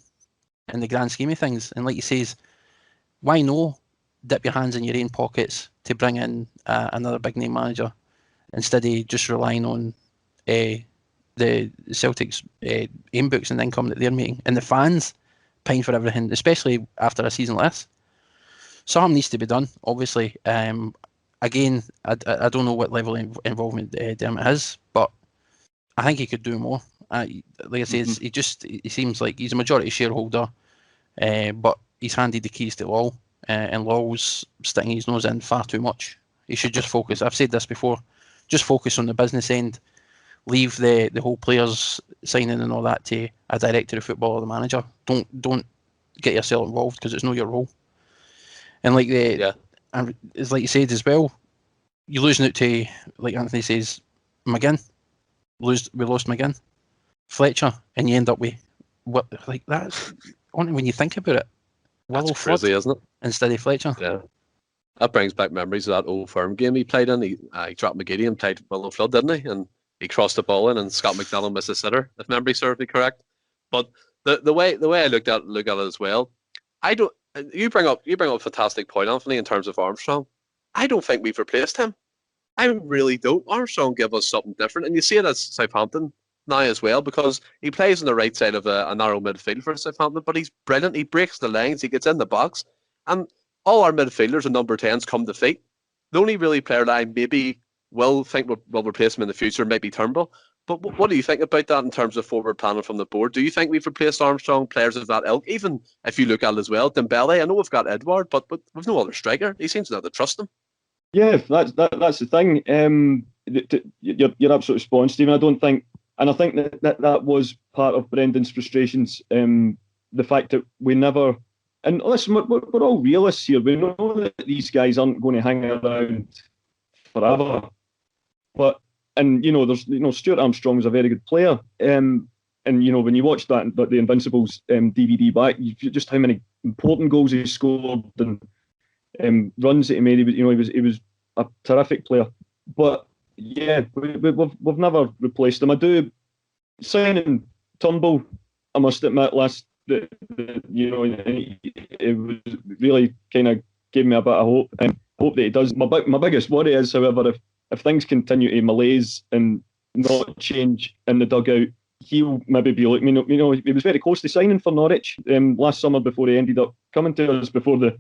in the grand scheme of things. And like he says, why no dip your hands in your own pockets to bring in another big name manager instead of just relying on the Celtic's aim books and income that they're making, and the fans paying for everything, especially after a season like this. Something needs to be done, obviously. Again, I don't know what level of involvement Dermot has, but I think he could do more. Like I say, he seems like he's a majority shareholder, but he's handed the keys to Law, and Law's sticking his nose in far too much. He should just focus. I've said this before. Just focus on the business end. Leave the whole players signing and all that to a director of football or the manager. Don't get yourself involved because it's not your role. And and it's like you said as well, you're losing out to, like Anthony says, McGinn. We lost McGinn, Fletcher, and you end up with what like that. When you think about it, that's crazy, isn't it? Instead of Fletcher. Yeah. That brings back memories of that Old Firm game he played in. He dropped McGeady and played Willow Flood, didn't he? And he crossed the ball in, and Scott McDonald missed a sitter, if memory serves me correct. But the way I look at it as well, I don't. You bring up a fantastic point, Anthony, in terms of Armstrong. I don't think we've replaced him. I really don't. Armstrong gave us something different, and you see it at Southampton now as well, because he plays on the right side of a narrow midfield for Southampton, but he's brilliant. He breaks the lines, he gets in the box, and all our midfielders and number 10s come to feet. The only really player that I maybe will think will replace him in the future might be Turnbull. But what do you think about that in terms of forward planning from the board? Do you think we've replaced Armstrong, players of that ilk? Even if you look at it as well, Dembele, I know we've got Edward, but we've no other striker. He seems to have to trust him. Yeah, that's the thing. You're absolutely spot on, Stephen. I don't think, and I think that was part of Brendan's frustrations. The fact that we never, and listen, we're all realists here. We know that these guys aren't going to hang around forever. But there's Stuart Armstrong's a very good player. And when you watch that the Invincibles DVD back, just how many important goals he scored and runs that he made. He was a terrific player. But yeah, we've never replaced him. I do signing Turnbull, I must admit, it was really kind of gave me a bit of hope, and hope that he does. My biggest worry is, however, if things continue to malaise and not change in the dugout, he'll maybe be like, he was very close to signing for Norwich last summer before he ended up coming to us before the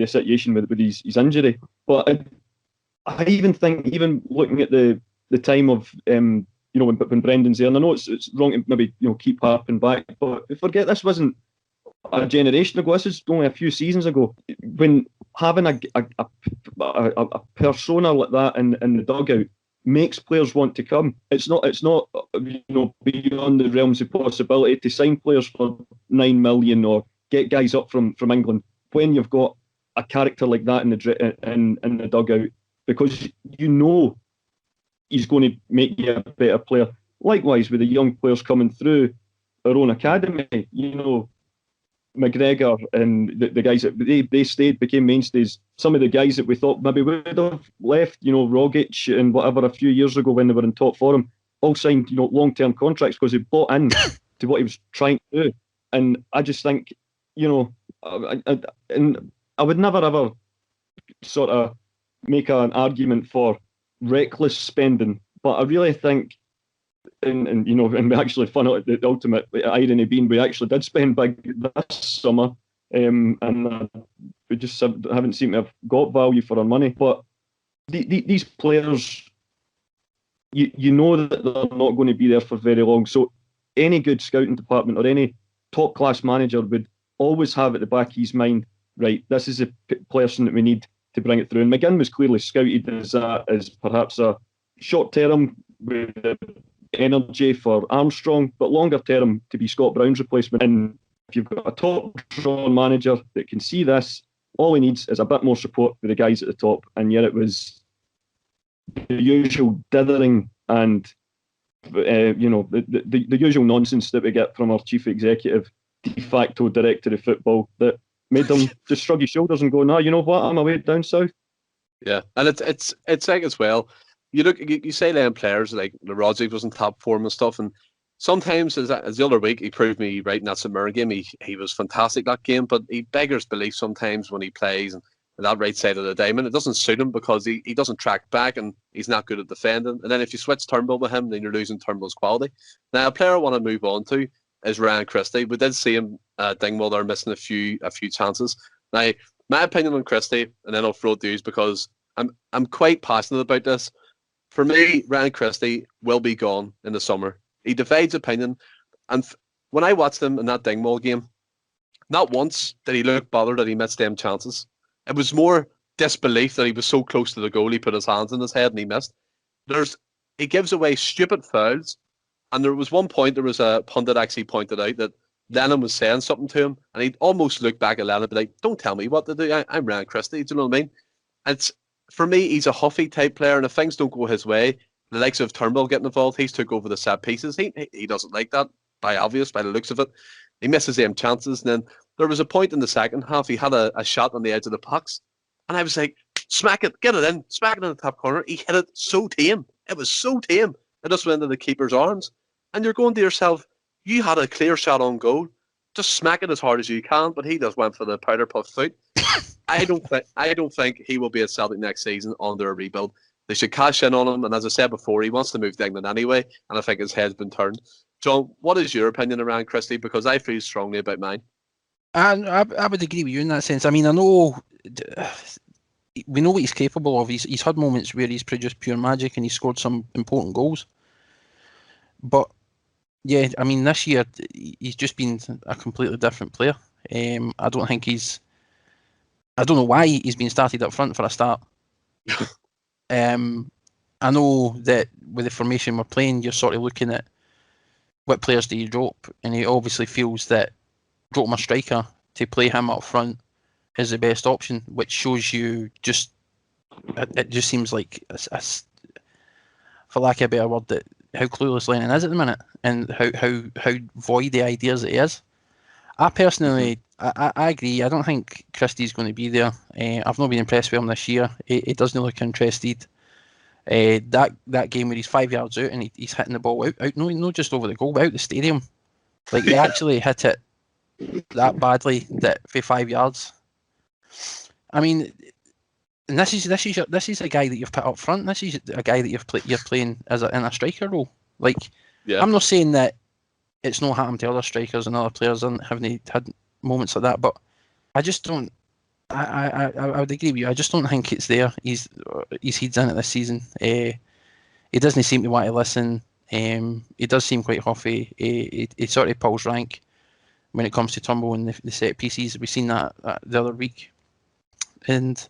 situation with his injury. But I even think, even looking at the time of when Brendan's there, and I know it's wrong to maybe keep harping back, but forget this wasn't a generation ago. This is only a few seasons ago. When having a persona like that in the dugout makes players want to come. It's not beyond the realms of possibility to sign players for 9 million or get guys up from England when you've got a character like that in the dugout, because he's going to make you a better player. Likewise with the young players coming through our own academy, McGregor and the guys that they stayed, became mainstays. Some of the guys that we thought maybe would have left, Rogic and whatever a few years ago when they were in top form, all signed long-term contracts because they bought in to what he was trying to do. And I just think, and I would never ever sort of make an argument for reckless spending, but I really think, and we actually found out the ultimate irony being we actually did spend big this summer, and we just haven't seemed to have got value for our money. But these players, you know that they're not going to be there for very long. So any good scouting department or any top class manager would always have at the back of his mind, right, this is a person that we need to bring it through. And McGinn was clearly scouted as perhaps a short term with energy for Armstrong, but longer term to be Scott Brown's replacement. And if you've got a top drawn manager that can see this, all he needs is a bit more support for the guys at the top. And yet it was the usual dithering and the usual nonsense that we get from our chief executive, de facto director of football, that made them just shrug his shoulders and go, no, you know what, I'm away down south. Yeah, and it's like as well, you say them players like the Rogic was in top form and stuff, and sometimes as the other week he proved me right in that St Mirren game. He was fantastic that game, but he beggars belief sometimes when he plays and that right side of the diamond. It doesn't suit him because he doesn't track back and he's not good at defending. And then if you switch Turnbull with him, then you're losing Turnbull's quality. Now a player I want to move on to is Ryan Christie. We did see him Dingwall there missing a few chances. Now my opinion on Christie, and then I'll throw it to you, because I'm quite passionate about this. For me, Ryan Christie will be gone in the summer. He divides opinion. And when I watched him in that Dingwall game, not once did he look bothered that he missed them chances. It was more disbelief that he was so close to the goal, he put his hands in his head and he missed. He gives away stupid fouls. And there was one point, there was a pundit actually pointed out that Lennon was saying something to him, and he'd almost look back at Lennon and be like, don't tell me what to do. I'm Ryan Christie. Do you know what I mean? And for me, he's a huffy type player, and if things don't go his way, the likes of Turnbull getting involved, he's took over the set pieces. He doesn't like that, by the looks of it. He misses them chances. And then there was a point in the second half, he had a shot on the edge of the box, and I was like, smack it, get it in, smack it in the top corner. He hit it so tame. It was so tame. It just went into the keeper's arms. And you're going to yourself, you had a clear shot on goal. Just smack it as hard as you can, but he just went for the powder puff foot. I don't think he will be at Celtic next season on their rebuild. They should cash in on him, and as I said before, he wants to move to England anyway, and I think his head's been turned. John, what is your opinion around Christie? Because I feel strongly about mine. And I would agree with you in that sense. I mean, I know we know what he's capable of. He's had moments where he's produced pure magic and he's scored some important goals. But yeah, I mean, this year he's just been a completely different player. I don't know why he's been started up front for a start. I know that with the formation we're playing, you're sort of looking at what players do you drop, and he obviously feels that dropping a striker to play him up front is the best option, which shows you just it just seems like, for lack of a better word, that how clueless Lennon is at the minute, and how void the ideas that he is. I personally, I agree. I don't think Christie's going to be there. I've not been impressed with him this year. He doesn't look interested. That game where he's 5 yards out and he's hitting the ball out, not just over the goal, but out the stadium. Like, he actually hit it that badly that for 5 yards. I mean, and this is a guy that you've put up front. This is a guy that you're playing in a striker role. Like, yeah. I'm not saying that it's not happened to other strikers and other players and haven't had moments like that, but I just don't. I would agree with you. I just don't think it's there. He's heads in it this season. He doesn't seem to want to listen. He does seem quite huffy. He sort of pulls rank when it comes to Turnbull and the set pieces. We've seen that the other week, and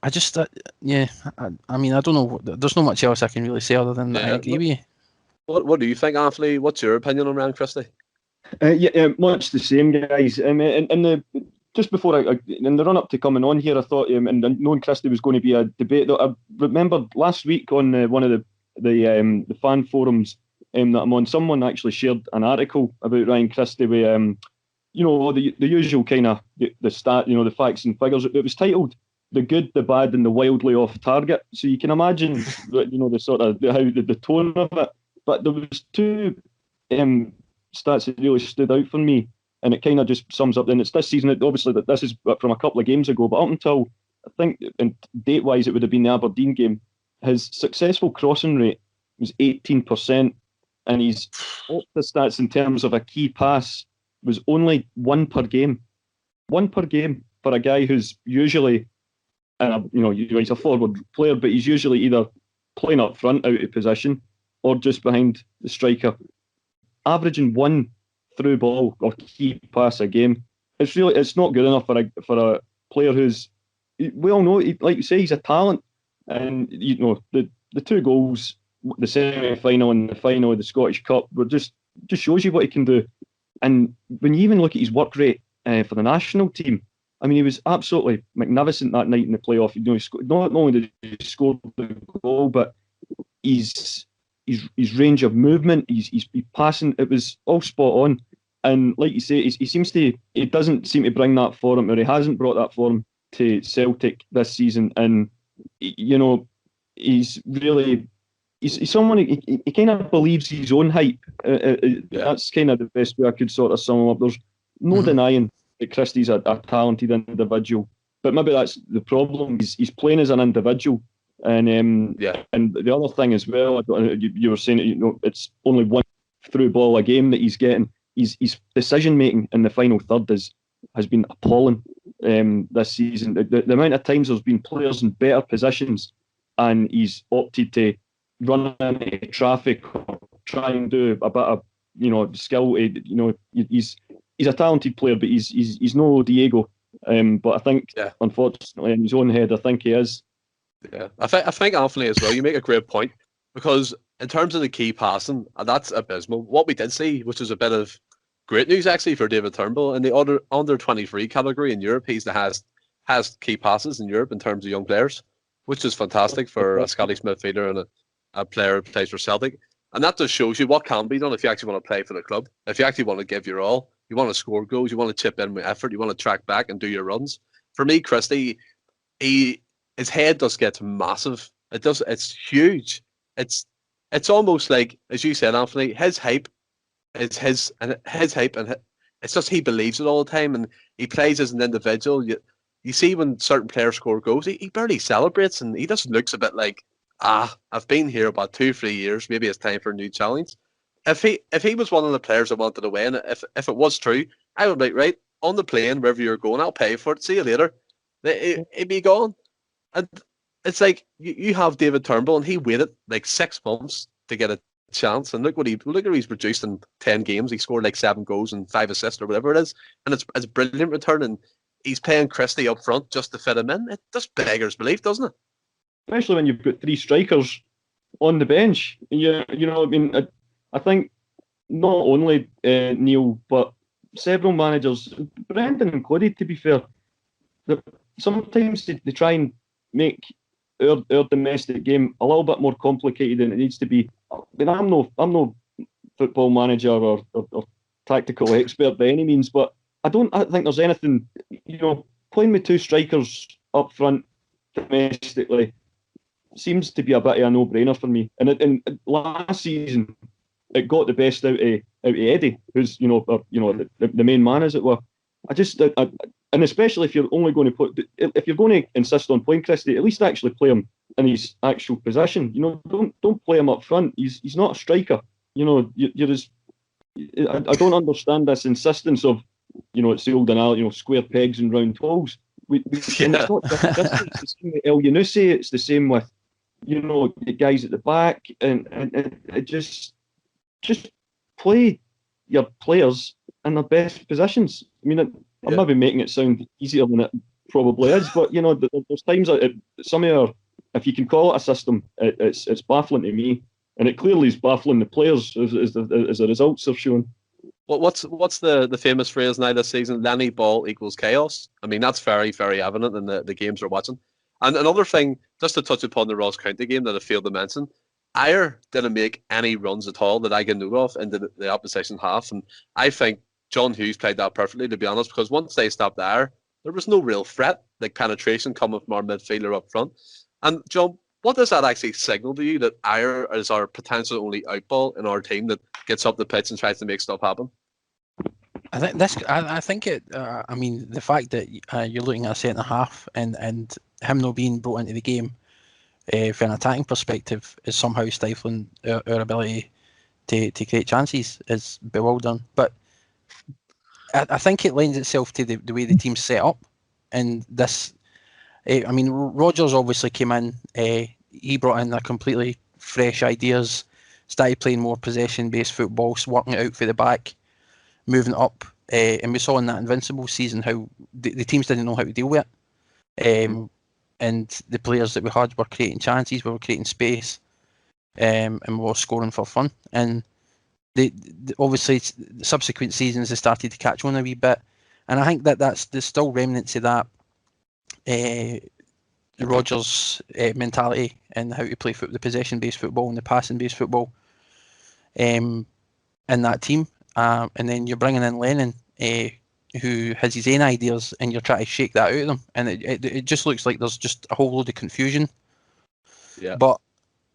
I just I mean, I don't know. There's not much else I can really say other than that. I agree with you. What do you think, Anthony? What's your opinion on Ryan Christie? Much the same, guys. Just before in the run up to coming on here, I thought, and knowing Christie was going to be a debate. I remember last week on one of the fan forums that I'm on, someone actually shared an article about Ryan Christie with the usual kind of the stat, the facts and figures. It was titled "The Good, the Bad, and the Wildly Off Target." So you can imagine the sort of the tone of it. But there was two stats that really stood out for me, and it kind of just sums up. And it's this season. Obviously, that this is from a couple of games ago, but up until I think, and date-wise, it would have been the Aberdeen game. His successful crossing rate was 18%, and his the stats in terms of a key pass was only one per game. One per game for a guy who's usually, he's a forward player, but he's usually either playing up front out of position or just behind the striker. Averaging one through ball or key pass a game, it's not good enough for a player who's, we all know, like you say, he's a talent. And the two goals, the semi-final and the final of the Scottish Cup, were just shows you what he can do. And when you even look at his work rate for the national team, I mean, he was absolutely magnificent that night in the playoff. Not only did he score the goal, but his range of movement, his passing, it was all spot on. And like you say, he doesn't seem to bring that for him, or he hasn't brought that for him to Celtic this season. And he's someone, he kind of believes his own hype. That's kind of the best way I could sort of sum him up. There's no denying that Christie's a talented individual, but maybe that's the problem. He's playing as an individual. And and the other thing as well, you were saying it's only one through ball a game that he's getting. His decision making in the final third has been appalling this season. The amount of times there's been players in better positions and he's opted to run into traffic or try and do a bit of skill. He's a talented player, but he's no Diego. But I think, unfortunately, in his own head, I think he is. Yeah, I think Anthony as well. You make a great point, because in terms of the key passing, that's abysmal. What we did see, which is a bit of great news actually for David Turnbull, in the under 23 category in Europe, he's the highest key passes in Europe in terms of young players, which is fantastic for a Scottish midfielder and a player who plays for Celtic. And that just shows you what can be done if you actually want to play for the club. If you actually want to give your all, you want to score goals, you want to chip in with effort, you want to track back and do your runs. For me, Christie, his head just gets massive. It's huge. It's almost like, as you said, Anthony, his hype is his hype, and it's just he believes it all the time, and he plays as an individual. You see when certain players score goals, he barely celebrates, and he just looks a bit like, I've been here about 2-3 years. Maybe it's time for a new challenge. If he was one of the players that wanted to win, if it was true, I would be like, right, on the plane, wherever you're going, I'll pay for it. See you later. He'd be gone. And it's like you have David Turnbull, and he waited like 6 months to get a chance. And look what he's produced in 10 games. He scored like 7 goals and 5 assists or whatever it is, and it's a brilliant return. And he's playing Christie up front just to fit him in. It just beggars belief, doesn't it? Especially when you've got 3 strikers on the bench. I think not only Neil, but several managers, Brendan included, to be fair, that sometimes they try and make our domestic game a little bit more complicated than it needs to be. I mean, I'm no football manager or tactical expert by any means, but I think there's anything, playing with 2 strikers up front domestically seems to be a bit of a no-brainer for me. And last season, it got the best out of Eddie, who's the main man, as it were. And especially if you're only going to if you're going to insist on playing Christie, at least actually play him in his actual position. Don't play him up front. He's not a striker. You're just. I don't understand this insistence of, it's the old analogy, square pegs and round holes. And it's not just Christie. It's the same with El Yunusi. It's the same with the guys at the back, and it just play your players in their best positions. I mean, I'm maybe making it sound easier than it probably is, but there's times that if you can call it a system, it's baffling to me, and it clearly is baffling the players as the results are showing. Well, what's the famous phrase now this season? Lenny ball equals chaos. I mean, that's very, very evident in the games we're watching. And another thing, just to touch upon the Ross County game that I failed to mention, Ayer didn't make any runs at all that I can know of into the opposition half, and I think John Hughes played that perfectly, to be honest, because once they stopped Ayer, there was no real threat, like penetration coming from our midfielder up front. And John, what does that actually signal to you, that Ayer is our potential only outball in our team that gets up the pitch and tries to make stuff happen? I think this. I think it. I mean, the fact that you're looking at a centre half and him not being brought into the game from an attacking perspective is somehow stifling our ability to create chances is bewildering. But I think it lends itself to the way the team's set up. And this, I mean, Rodgers obviously came in. He brought in a completely fresh ideas, started playing more possession-based football, working it out for the back, moving up. And we saw in that Invincible season how the teams didn't know how to deal with it. And the players that we had were creating chances, we were creating space, and we were scoring for fun. And obviously, the subsequent seasons they started to catch on a wee bit, and I think there's still remnants of that Rodgers mentality and how to play the possession-based football and the passing-based football in that team. And then you're bringing in Lennon, who has his own ideas, and you're trying to shake that out of them, and it just looks like there's just a whole load of confusion. Yeah. But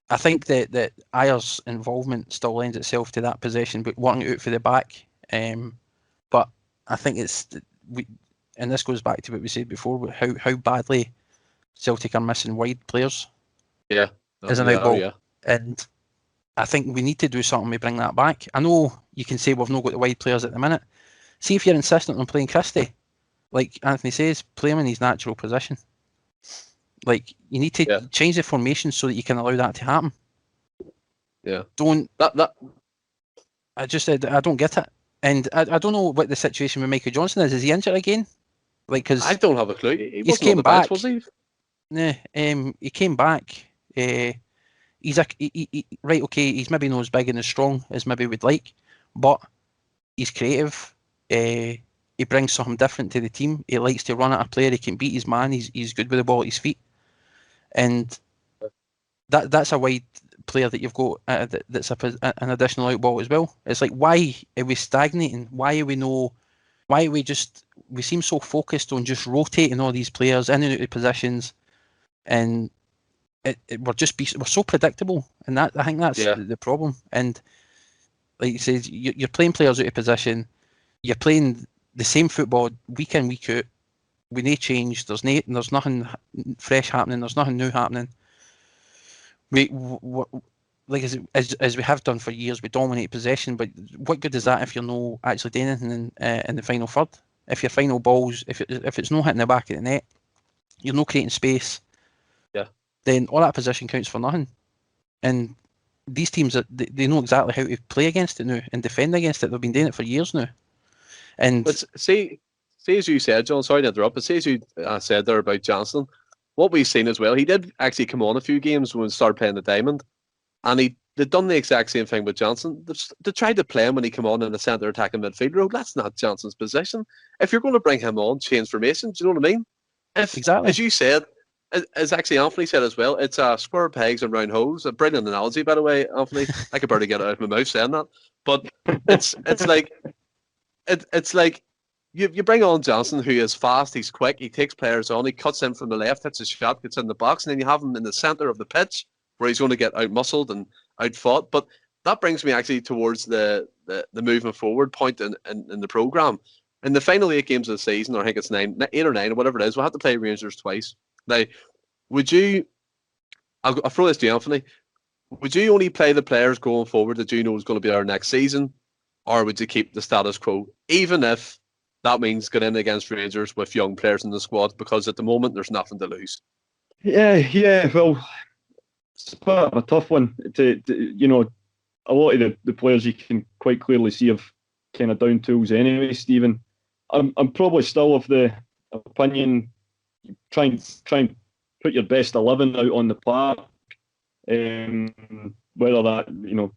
I think that Ayer's involvement still lends itself to that possession, but working it out for the back. But I think and this goes back to what we said before, how badly Celtic are missing wide players. Yeah. As an outball. Yeah. And I think we need to do something to bring that back. I know you can say we've not got the wide players at the minute. See if you're insistent on playing Christie, like Anthony says, play him in his natural position. Like, you need to change the formation so that you can allow that to happen. Yeah. Don't. That. I just said I don't get it, and I don't know what the situation with Michael Johnson is. Is he injured again? Like, because I don't have a clue. He wasn't came on the bench, back. was he? Nah, he came back. He's right. Okay, he's maybe not as big and as strong as maybe we'd like, but he's creative. He brings something different to the team. He likes to run at a player. He can beat his man. He's good with the ball at his feet, and that's a wide player that you've got that's an additional out ball as well. It's like, why are we stagnating? Why are we no? Why are we just? We seem so focused on just rotating all these players in and out of positions, and we're so predictable, and that I think that's the problem. And like you said, you're playing players out of position. You're playing the same football week in, week out. We need change. There's nothing fresh happening. There's nothing new happening. Like as we have done for years, we dominate possession. But what good is that if you're not actually doing anything in the final third? If your final balls, if it's not hitting the back of the net, you're not creating space. Yeah. Then all that possession counts for nothing. And these teams, they know exactly how to play against it now and defend against it. They've been doing it for years now. And but see as you said, John, sorry to interrupt, but see as you said there about Johnson, what we've seen as well, he did actually come on a few games when we started playing the Diamond, and they'd done the exact same thing with Johnson. They tried to play him when he came on in the centre attacking midfield role. That's not Johnson's position. If you're going to bring him on, change formation. Do you know what I mean? Exactly. As you said, as actually Anthony said as well, it's square pegs and round holes. A brilliant analogy, by the way, Anthony. I could barely get it out of my mouth saying that, but it's like it's like you bring on Johnson, who is fast, he's quick, he takes players on, he cuts in from the left, hits a shot, gets in the box, and then you have him in the centre of the pitch where he's going to get out muscled and out fought. But that brings me actually towards the moving forward point in the programme. In the final 8 games of the season, or I think it's 8 or 9 or whatever it is, we'll have to play Rangers twice. Now, would you, I'll throw this to you, Anthony, would you only play the players going forward that you know is going to be our next season, or would you keep the status quo, even if that means going in against Rangers with young players in the squad? Because at the moment, there's nothing to lose. Yeah. Well, it's a bit of a tough one. A lot of the players you can quite clearly see have kind of down tools anyway, Stephen. I'm probably still of the opinion, try and put your best 11 out on the park. Whether that,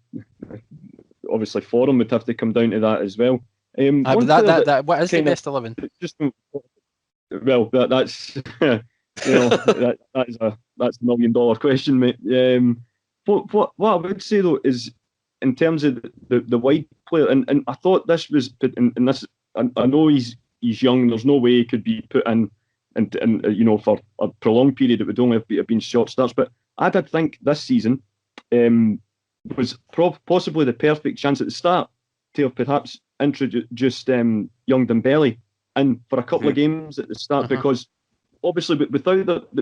obviously Forum would have to come down to that as well. But what is the best 11? That's that's a $1 million question, mate. What I would say though is, in terms of the wide player, and I thought this was put in this. I know he's young. There's no way he could be put in, and for a prolonged period. It would only have been short starts. But I did think this season was possibly the perfect chance at the start to have perhaps introduced young Dembele in for a couple of games at the start, because obviously, without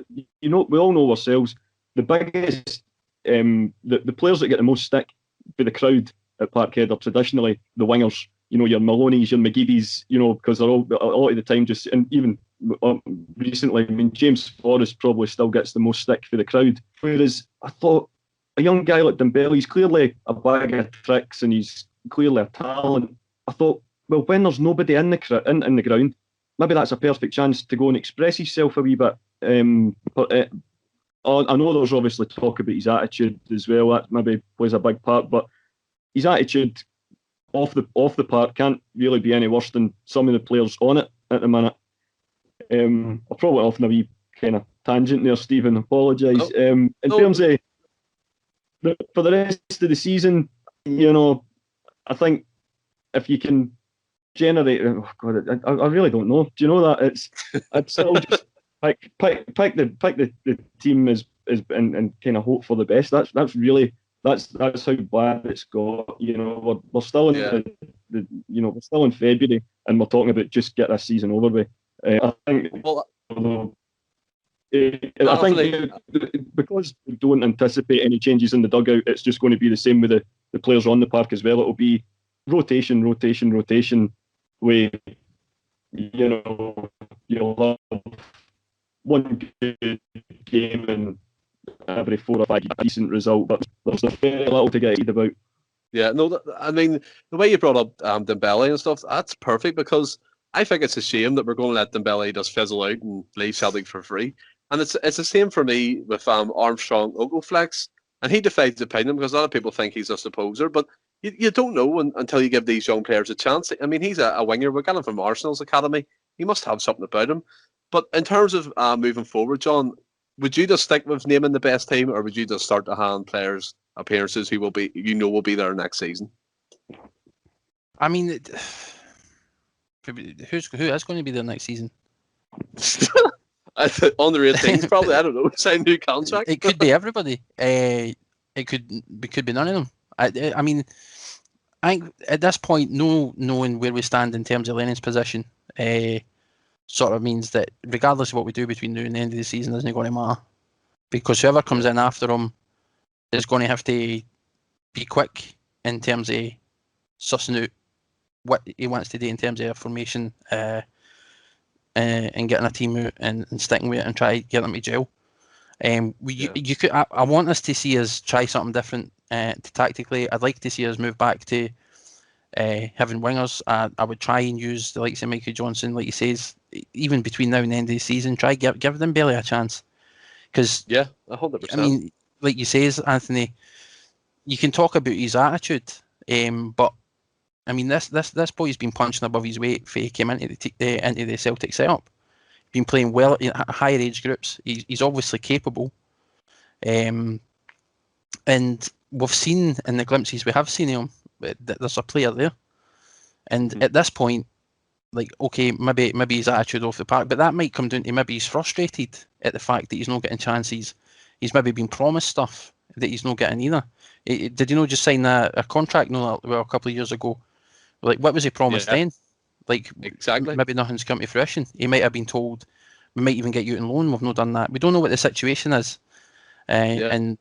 we all know ourselves, the biggest the players that get the most stick for the crowd at Parkhead are traditionally the wingers. Your Maloneys, your McGeeveys, because they're all a lot of the time just, and even recently, I mean, James Forrest probably still gets the most stick for the crowd. Whereas I thought a young guy like Dembele, he's clearly a bag of tricks and he's clearly a talent. I thought, well, when there's nobody in the ground, maybe that's a perfect chance to go and express himself a wee bit. But I know there's obviously talk about his attitude as well. That maybe plays a big part, but his attitude off the park can't really be any worse than some of the players on it at the minute. I'll probably off on a wee kind of tangent there, Stephen. Apologise. In terms of for the rest of the season, I think if you can generate, oh God, I really don't know. Do you know that I'd still just pick the team as and kind of hope for the best. That's really. That's how bad it's got. We're still in we're still in February, and we're talking about just get this season over with. I think. Well, I think because we don't anticipate any changes in the dugout, it's just going to be the same with the players on the park as well. It'll be rotation. Where you'll have one good game and every 4 or 5 a decent result, but there's very little to get excited about. Yeah, no, I mean, the way you brought up Dembele and stuff, that's perfect because I think it's a shame that we're going to let Dembele just fizzle out and leave Celtic for free. And it's the same for me with Armstrong Ogilflex. And he defies the opinion because a lot of people think he's just a poser, but you don't know until you give these young players a chance. I mean, he's a winger. We got him from Arsenal's academy. He must have something about him. But in terms of moving forward, John, would you just stick with naming the best team, or would you just start to hand players appearances who will be will be there next season? I mean, who is going to be there next season? On the 18th, probably. I don't know. Sign new contract. It could be everybody. It could be none of them. I mean, I think at this point, knowing where we stand in terms of Lennon's position, sort of means that regardless of what we do between now and the end of the season, isn't going to matter, because whoever comes in after him is going to have to be quick in terms of sussing out what he wants to do in terms of a formation, and getting a team out and sticking with it and try to get them to gel. You could. I want us to see us try something different tactically. I'd like to see us move back to having wingers. I would try and use the likes of Michael Johnson, like he says, even between now and the end of the season. Try give them barely a chance, because 100%. I mean, like you says, Anthony, you can talk about his attitude, but I mean, this boy's been punching above his weight for he came into the Celtic setup. Been playing well in higher age groups. He's obviously capable, and we've seen in the glimpses we have seen him that there's a player there. And at this point, like, okay, maybe his attitude off the park, but that might come down to maybe he's frustrated at the fact that he's not getting chances. He's maybe been promised stuff that he's not getting either. Did you just sign a contract a couple of years ago? Like, what was he promised then? Like, exactly. Maybe nothing's come to fruition. He might have been told, we might even get you on loan. We've not done that. We don't know what the situation is. And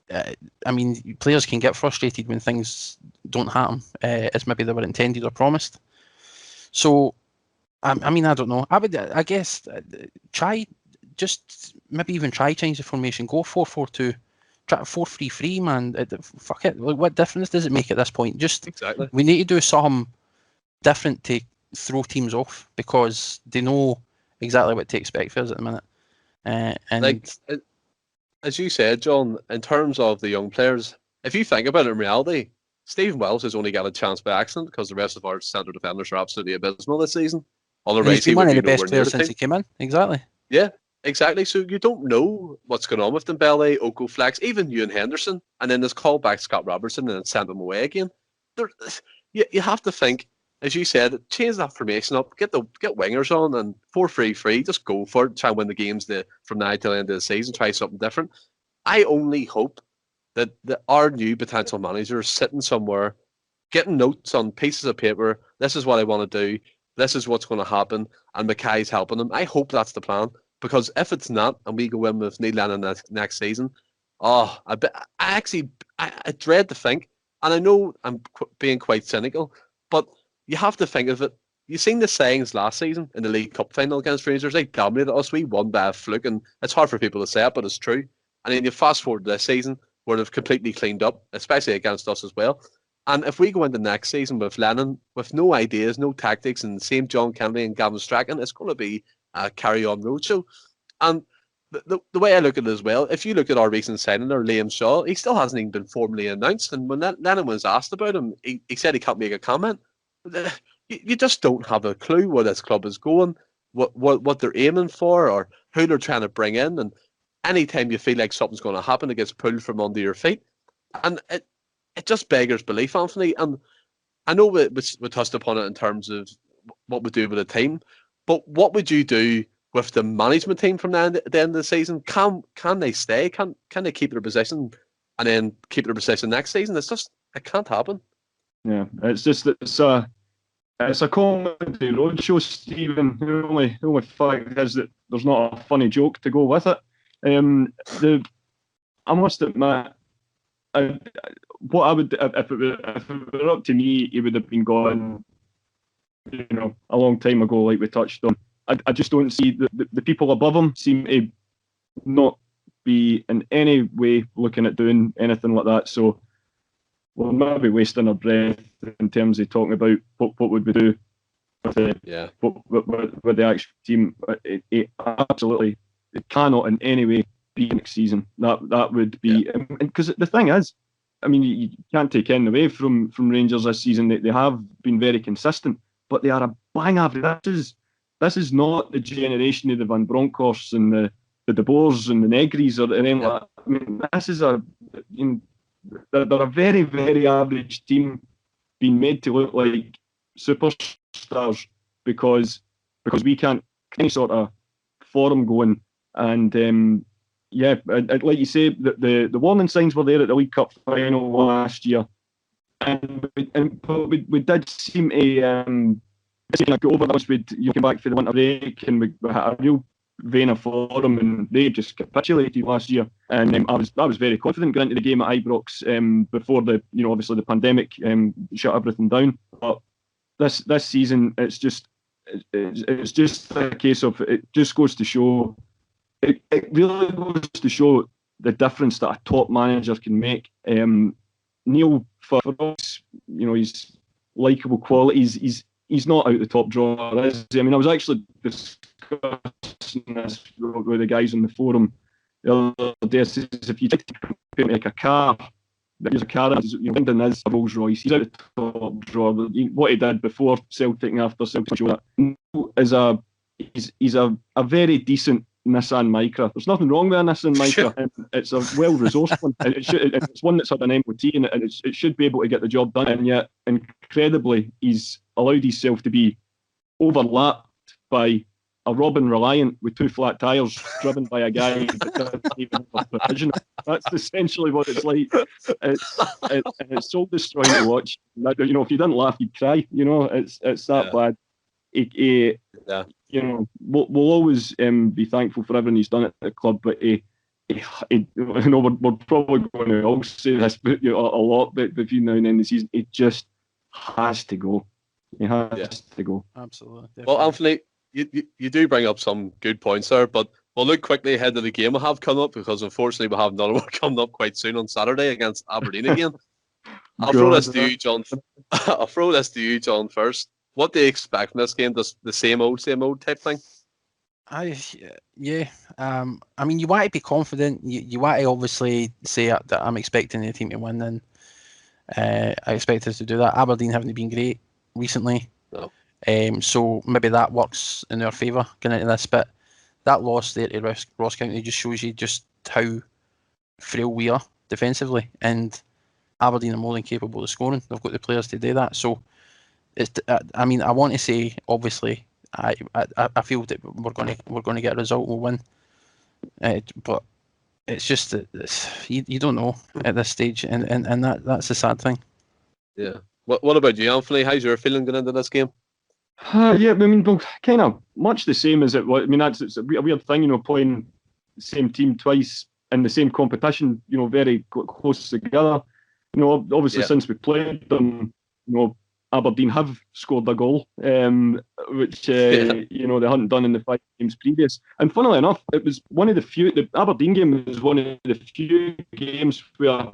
I mean, players can get frustrated when things don't happen as maybe they were intended or promised. So, I mean, I don't know. I guess, maybe change the formation. Go 4-4-2. Try 4-3-3, man. Fuck it. Like, what difference does it make at this point? Exactly. We need to do something different to throw teams off, because they know exactly what to expect for us at the minute. And like, as you said, John, in terms of the young players, if you think about it, in reality, Stephen Wells has only got a chance by accident because the rest of our centre defenders are absolutely abysmal this season. He's been one of the best players since he came in. Exactly. Yeah, exactly. So you don't know what's going on with Dembele, Okoflex, even Ewan Henderson, and then there's call back Scott Robertson and then send them away again. You have to think, as you said, change that formation up, get wingers on, and 4-3-3, just go for it. Try and win the games from now till the end of the season. Try something different. I only hope that our new potential manager is sitting somewhere, getting notes on pieces of paper. This is what I want to do. This is what's going to happen, and Mackay's helping him. I hope that's the plan, because if it's not, and we go in with Neil Lennon next season, I dread to think, and I know I'm being quite cynical, but you have to think of it. You've seen the sayings last season in the League Cup final against Rangers. They dominated us. We won by a fluke, and it's hard for people to say it, but it's true. And then you fast forward to this season, where they've completely cleaned up, especially against us as well. And if we go into next season with Lennon, with no ideas, no tactics, and the same John Kennedy and Gavin Strachan, it's going to be a carry-on roadshow. And the way I look at it as well, if you look at our recent signing, or Liam Shaw, he still hasn't even been formally announced. And when Lennon was asked about him, he said he can't make a comment. You just don't have a clue where this club is going, what they're aiming for, or who they're trying to bring in. And anytime you feel like something's going to happen, it gets pulled from under your feet. And it just beggars belief, Anthony. And I know we touched upon it in terms of what we do with the team, but what would you do with the management team from the end of the season? Can they stay? Can they keep their position and then keep their position next season? It can't happen. Yeah, it's just that it's a comedy roadshow, Stephen. The only fact is that there's not a funny joke to go with it. I must admit, what I would, if it were up to me, he would have been gone, a long time ago, like we touched on. I just don't see the people above him seem to not be in any way looking at doing anything like that. So we're maybe wasting our breath in terms of talking about what would we do with the actual team. It absolutely, it cannot in any way be next season. That would be, because the thing is, I mean, you can't take anything away from Rangers this season. They have been very consistent, but they are a bang average. This is not the generation of the Van Bronckhorsts and the De Boers and the Negris or anything like that. I mean, this is they're a very, very average team being made to look like superstars because we can't get any sort of form going. And like you say, the warning signs were there at the League Cup final last year, and we did seem to go over that once you came back for the winter break, and we had a real vein of form, and they just capitulated last year. And I was very confident going into the game at Ibrox before obviously the pandemic shut everything down. But this season, it's just a case of, it just goes to show. It really goes to show the difference that a top manager can make. Neil, for us, his likeable qualities, he's not out the top drawer, is he? I mean, I was actually discussing this with the guys on the forum the other day. I says, if you try to compare like a car, there's a car, Lyndon is a Rolls Royce. He's out the top drawer. What he did before Celtic and after Celtic is he's a very decent Nissan Micra. There's nothing wrong with a Nissan Micra. It's a well-resourced one. It's one that's had an MOT in it, and it should be able to get the job done. And yet, incredibly, he's allowed himself to be overlapped by a Robin Reliant with 2 flat tyres, driven by a guy that doesn't even have provision. That's essentially what it's like. It's soul destroying to watch. If you didn't laugh, you'd cry. It's that bad. We'll always be thankful for everything he's done at the club, but we're probably going to all say this a lot between now and the end of the season. It just has to go. It has to go. Absolutely. Definitely. Well, Anthony, you do bring up some good points there, but we'll look quickly ahead to the game we have coming up, because unfortunately we have another one coming up quite soon on Saturday against Aberdeen again. I'll throw this to you, John, first. What do you expect from this game? Just the same old type thing? I mean, you want to be confident. You want to obviously say that I'm expecting the team to win, and I expect us to do that. Aberdeen haven't been great recently, no. So maybe that works in their favour going into this. But that loss there to Ross County just shows you just how frail we are defensively, and Aberdeen are more than capable of scoring. They've got the players to do that. So I want to say, obviously, I feel that we're going to get a result. We'll win, but it's just that you don't know at this stage, and that's the sad thing. Yeah. What about you, Anthony? How's your feeling going into this game? Kind of much the same as it was. I mean, it's a weird thing, playing the same team twice in the same competition. Very close together. Obviously since we played them, Aberdeen have scored a goal, which they hadn't done in the 5 games previous. And funnily enough, it was one of the few. The Aberdeen game was one of the few games where I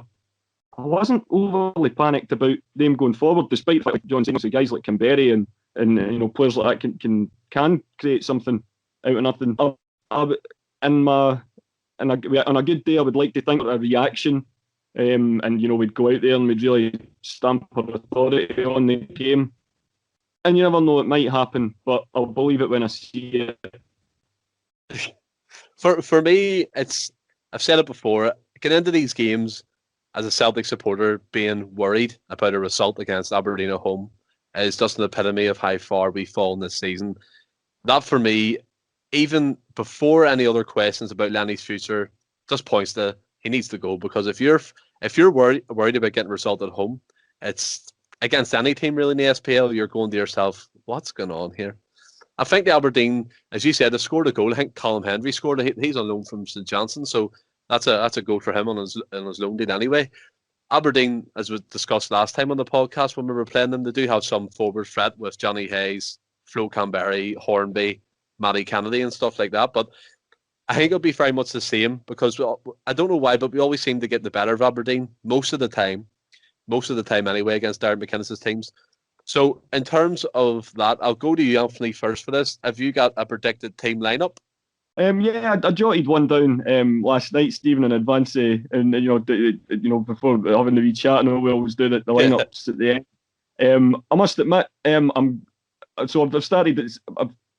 wasn't overly panicked about them going forward, despite the fact that John saying guys like Canberry and players like that can create something out of nothing. On a good day, I would like to think that a reaction. We'd go out there and we'd really stamp our authority on the game. And you never know, it might happen, but I'll believe it when I see it. For me, I've said it before, getting into these games as a Celtic supporter, being worried about a result against Aberdeen at home is just an epitome of how far we've fallen this season. That, for me, even before any other questions about Lenny's future, just points to he needs to go, because if you're worried about getting a result at home, it's against any team really in the SPL, you're going to yourself, what's going on here? I think the Aberdeen, as you said, they scored a goal. I think Colin Hendry scored. He's on loan from St Johnstone, so that's a goal for him on his loan deal anyway. Aberdeen, as we discussed last time on the podcast when we were playing them, they do have some forward threat with Johnny Hayes, Flo Canberry, Hornby, Matty Kennedy and stuff like that. But I think it'll be very much the same because I don't know why, but we always seem to get the better of Aberdeen most of the time anyway against Darren McInnes's teams. So in terms of that, I'll go to you, Anthony, first for this. Have you got a predicted team lineup? Yeah, I jotted one down last night, Stephen, in advance, and before having the wee chat. I know we always do the lineups at the end. I must admit, I've started.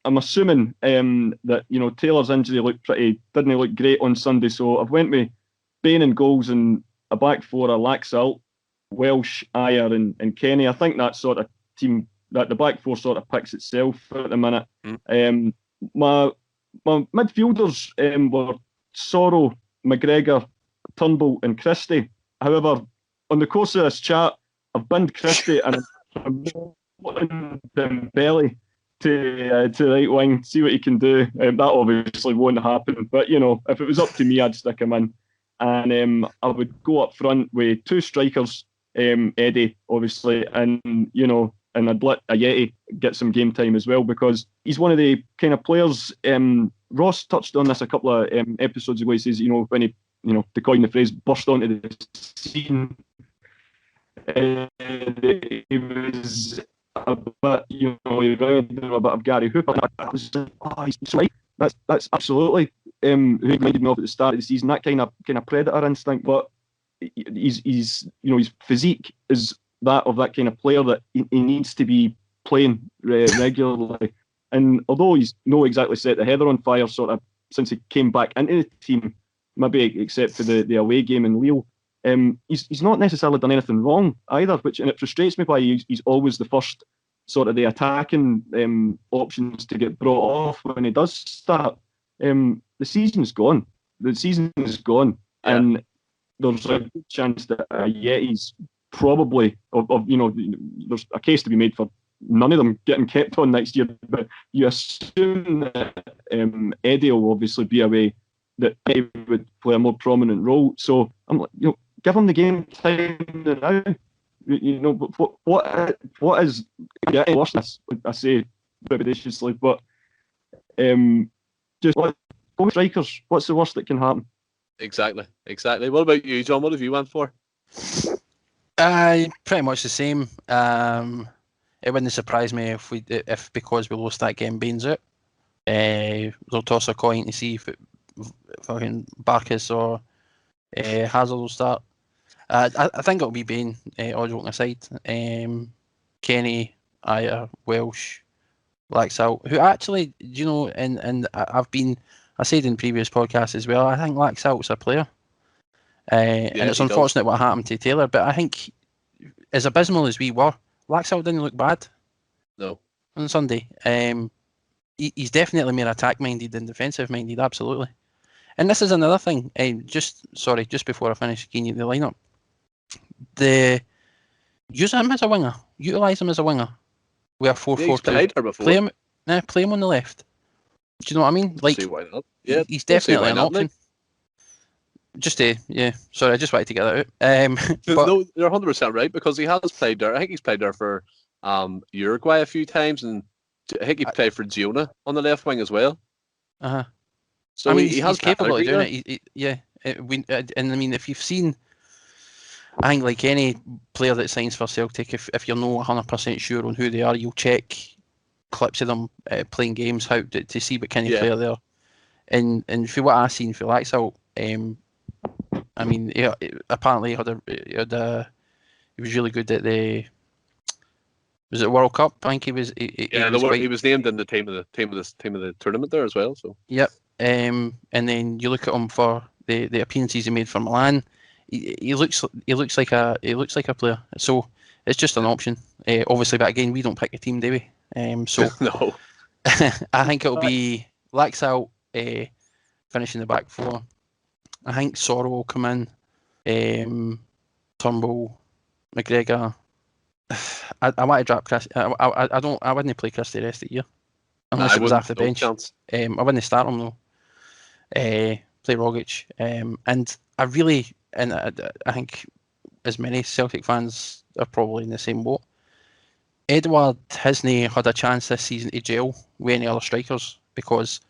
I'm assuming that Taylor's injury didn't look great on Sunday, so I've went with Bain and goals and a back four of Laxalt, Welsh, Ayer, and Kenny. I think that sort of team, that the back four sort of picks itself at the minute. My midfielders were Sorrow, McGregor, Turnbull, and Christie. However, on the course of this chat, I've binned Christie and I'm putting Dembele to right wing, see what he can do. That obviously won't happen, but if it was up to me, I'd stick him in. And I would go up front with two strikers, Eddie, obviously, and I'd let Ayeti get some game time as well because he's one of the kind of players. Ross touched on this a couple of episodes ago. He says, when he, to coin the phrase, burst onto the scene, he was a bit, he reminded me a bit of Gary Hooper. I was like, he's so right. That's absolutely who he reminded me of at the start of the season. That kind of predator instinct, but he's his physique is that kind of player that he needs to be playing regularly. And although he's not exactly set the header on fire sort of since he came back into the team, maybe except for the away game in Lille, he's not necessarily done anything wrong either, and it frustrates me why he's always the first sort of the attacking options to get brought off when he does start. The season's gone. Yeah. And there's a good chance that Yeti's probably there's a case to be made for none of them getting kept on next year, but you assume that Eddie will obviously be away, that Eddie would play a more prominent role. So I'm like, give him the game time now. What is getting worse? I say trepidatiously, but just both strikers. What's the worst that can happen? Exactly. What about you, John? What have you went for? Pretty much the same. It wouldn't surprise me if because we lost that game, Bain's out. They'll toss a coin to see if fucking Barkas or Hazard will start. I think it'll be Bain, all joking aside. Kenny, Ayer, Welsh, Laxalt, who actually, and I said in previous podcasts as well, I think Laxalt's a player. And it's unfortunate what happened to Taylor, but I think as abysmal as we were, Laxalt didn't look bad. No. On Sunday. He's definitely more attack-minded than defensive-minded, absolutely. And this is another thing, just before I finish giving you the lineup. Use him as a winger. Utilise him as a winger. We are 4-4-2. Play him on the left. Do you know what I mean? Like, see why not? Yeah, he's definitely an option. Sorry, I just wanted to get that out. But, no, you're 100% right because he has played there. I think he's played there for Uruguay a few times, and I think he played for Girona on the left wing as well. So I mean, he's capable of doing it. And I mean, if you've seen, I think like any player that signs for Celtic, if you're not 100% sure on who they are, you'll check clips of them playing games to see what kind of player they are. And for what I've seen for Laxalt, I mean, apparently he was really good at was it World Cup? I think he was. He was named in the team of the tournament there as well. So yep. And then you look at him for the appearances he made for Milan. He looks like a player. So it's just an option. Obviously, but again, we don't pick a team, do we? So no. I think it'll be Laxalt finishing the back four. I think Sorrow will come in. Turnbull, McGregor. I want to drop Christie. I wouldn't play Christie the rest of the year unless it was after the bench. I wouldn't start him though. Play Rogic. And I think as many Celtic fans are probably in the same boat. Edward hasn't had a chance this season to gel with any other strikers. because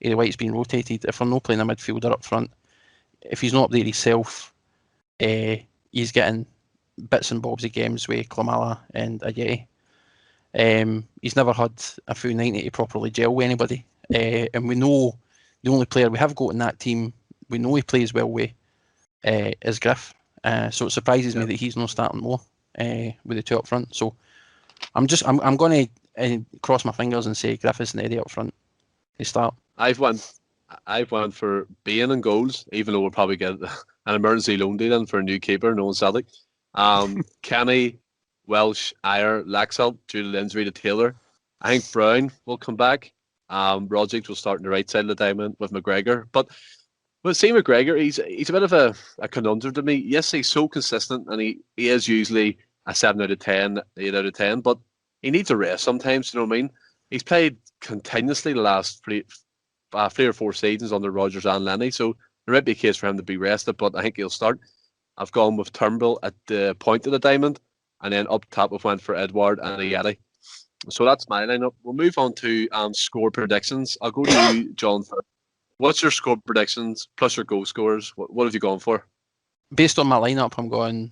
of the way it's been rotated. If we're not playing a midfielder up front, if he's not there himself, he's getting bits and bobs of games with Klamala and Ajeti. He's never had a full 90 to properly gel with anybody. And we know the only player we have got in that team, we know he plays well with, is Griff. So it surprises me that he's not starting more with the two up front. So I'm going to cross my fingers and say Griffiths and Eddie up front. They start. I've went for Bain and goals, even though we'll probably get an emergency loan deal in for a new keeper, no Celtic. Kenny, Welsh, Ayer, Laxalt due to the injury to Taylor. I think Brown will come back. Rogic will start on the right side of the diamond with McGregor. But see McGregor, he's a bit of a conundrum to me. Yes, he's so consistent, and he is usually a 7 out of 10, 8 out of 10, but he needs a rest sometimes, you know what I mean? He's played continuously the last 3 or 4 seasons under Rodgers and Lenny, so there might be a case for him to be rested, but I think he'll start. I've gone with Turnbull at the point of the diamond, and then up top I've went for Edward and Ajeti. So that's my lineup. We'll move on to score predictions. I'll go to you, John, first. What's your score predictions plus your goal scorers? What have you gone for? Based on my lineup, I'm going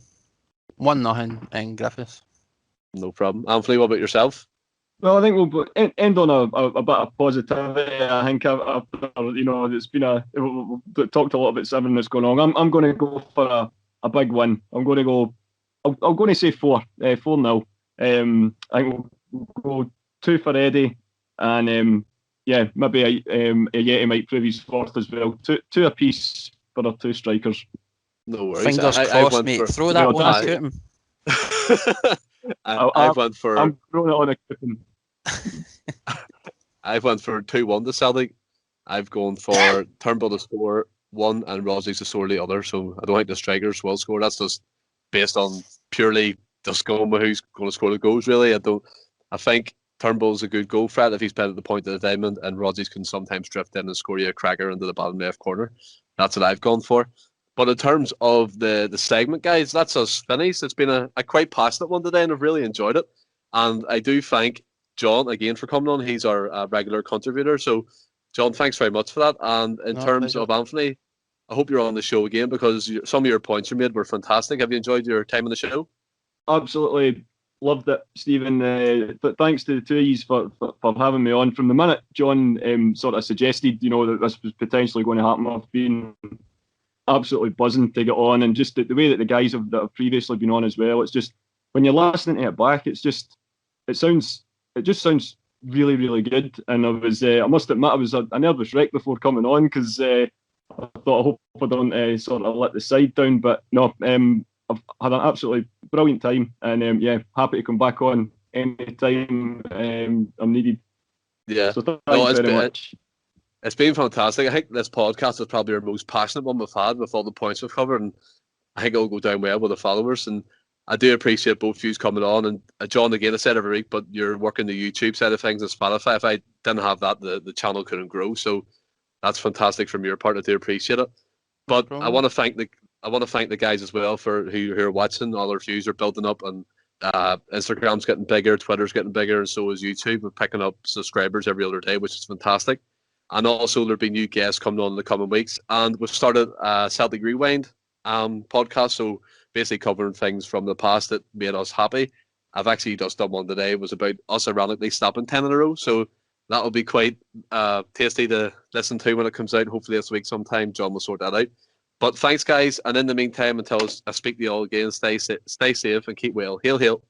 1-0 in Griffiths. No problem. Anthony, what about yourself? Well, I think we'll end on a bit of positivity. I think after, it's been we've talked a lot about 7 that's going on. I'm going to go for a big win. I'm going to go. I'm going to say 4-0. I think we'll go 2 for Eddie, and maybe a Yeti might prove his fourth as well. Two apiece for our 2 strikers. No worries. Fingers crossed, mate. Throw that one at him. I went for. I'm throwing it on a coupon. I went for 2-1 to Celtic. I've gone for Turnbull to score 1 and Rossies to score the other. So I don't think the strikers will score. That's just based on purely just going with who's going to score the goals. Really, I think Turnbull's a good goal threat if he's played at the point of the diamond, and Rossies can sometimes drift in and score you a cracker into the bottom left corner. That's what I've gone for. But in terms of the segment, guys, that's us finished. It's been a quite passionate one today, and I've really enjoyed it. And I do thank John again for coming on. He's our regular contributor. So, John, thanks very much for that. And in terms of Anthony, I hope you're on the show again, because some of your points you made were fantastic. Have you enjoyed your time on the show? Absolutely loved it, Stephen. But thanks to the two of you for having me on. From the minute John sort of suggested, that this was potentially going to happen, I've been absolutely buzzing to get on, and just the way that the guys that have previously been on as well. It's just when you're listening to it back, it just sounds really, really good. And I must admit, I was a nervous wreck before coming on, because I thought, I hope I don't sort of let the side down. But no, I've had an absolutely brilliant time, and happy to come back on anytime I'm needed. Yeah, so thanks very much. It's been fantastic. I think this podcast is probably our most passionate one we've had, with all the points we've covered, and I think it'll go down well with the followers. And I do appreciate both of you coming on. And John, again, I said every week, but you're working the YouTube side of things and Spotify. If I didn't have that, the channel couldn't grow. So that's fantastic from your part. I do appreciate it. But I want to thank the guys as well for who are watching. All our views are building up, and Instagram's getting bigger, Twitter's getting bigger, and so is YouTube. We're picking up subscribers every other day, which is fantastic. And also there'll be new guests coming on in the coming weeks. And we've started a Celtic Rewind podcast, so basically covering things from the past that made us happy. I've actually just done one today. It was about us ironically stopping 10 in a row, so that'll be quite tasty to listen to when it comes out. Hopefully this week sometime John will sort that out. But thanks, guys, and in the meantime, until I speak to you all again, stay safe and keep well. Hail, hail.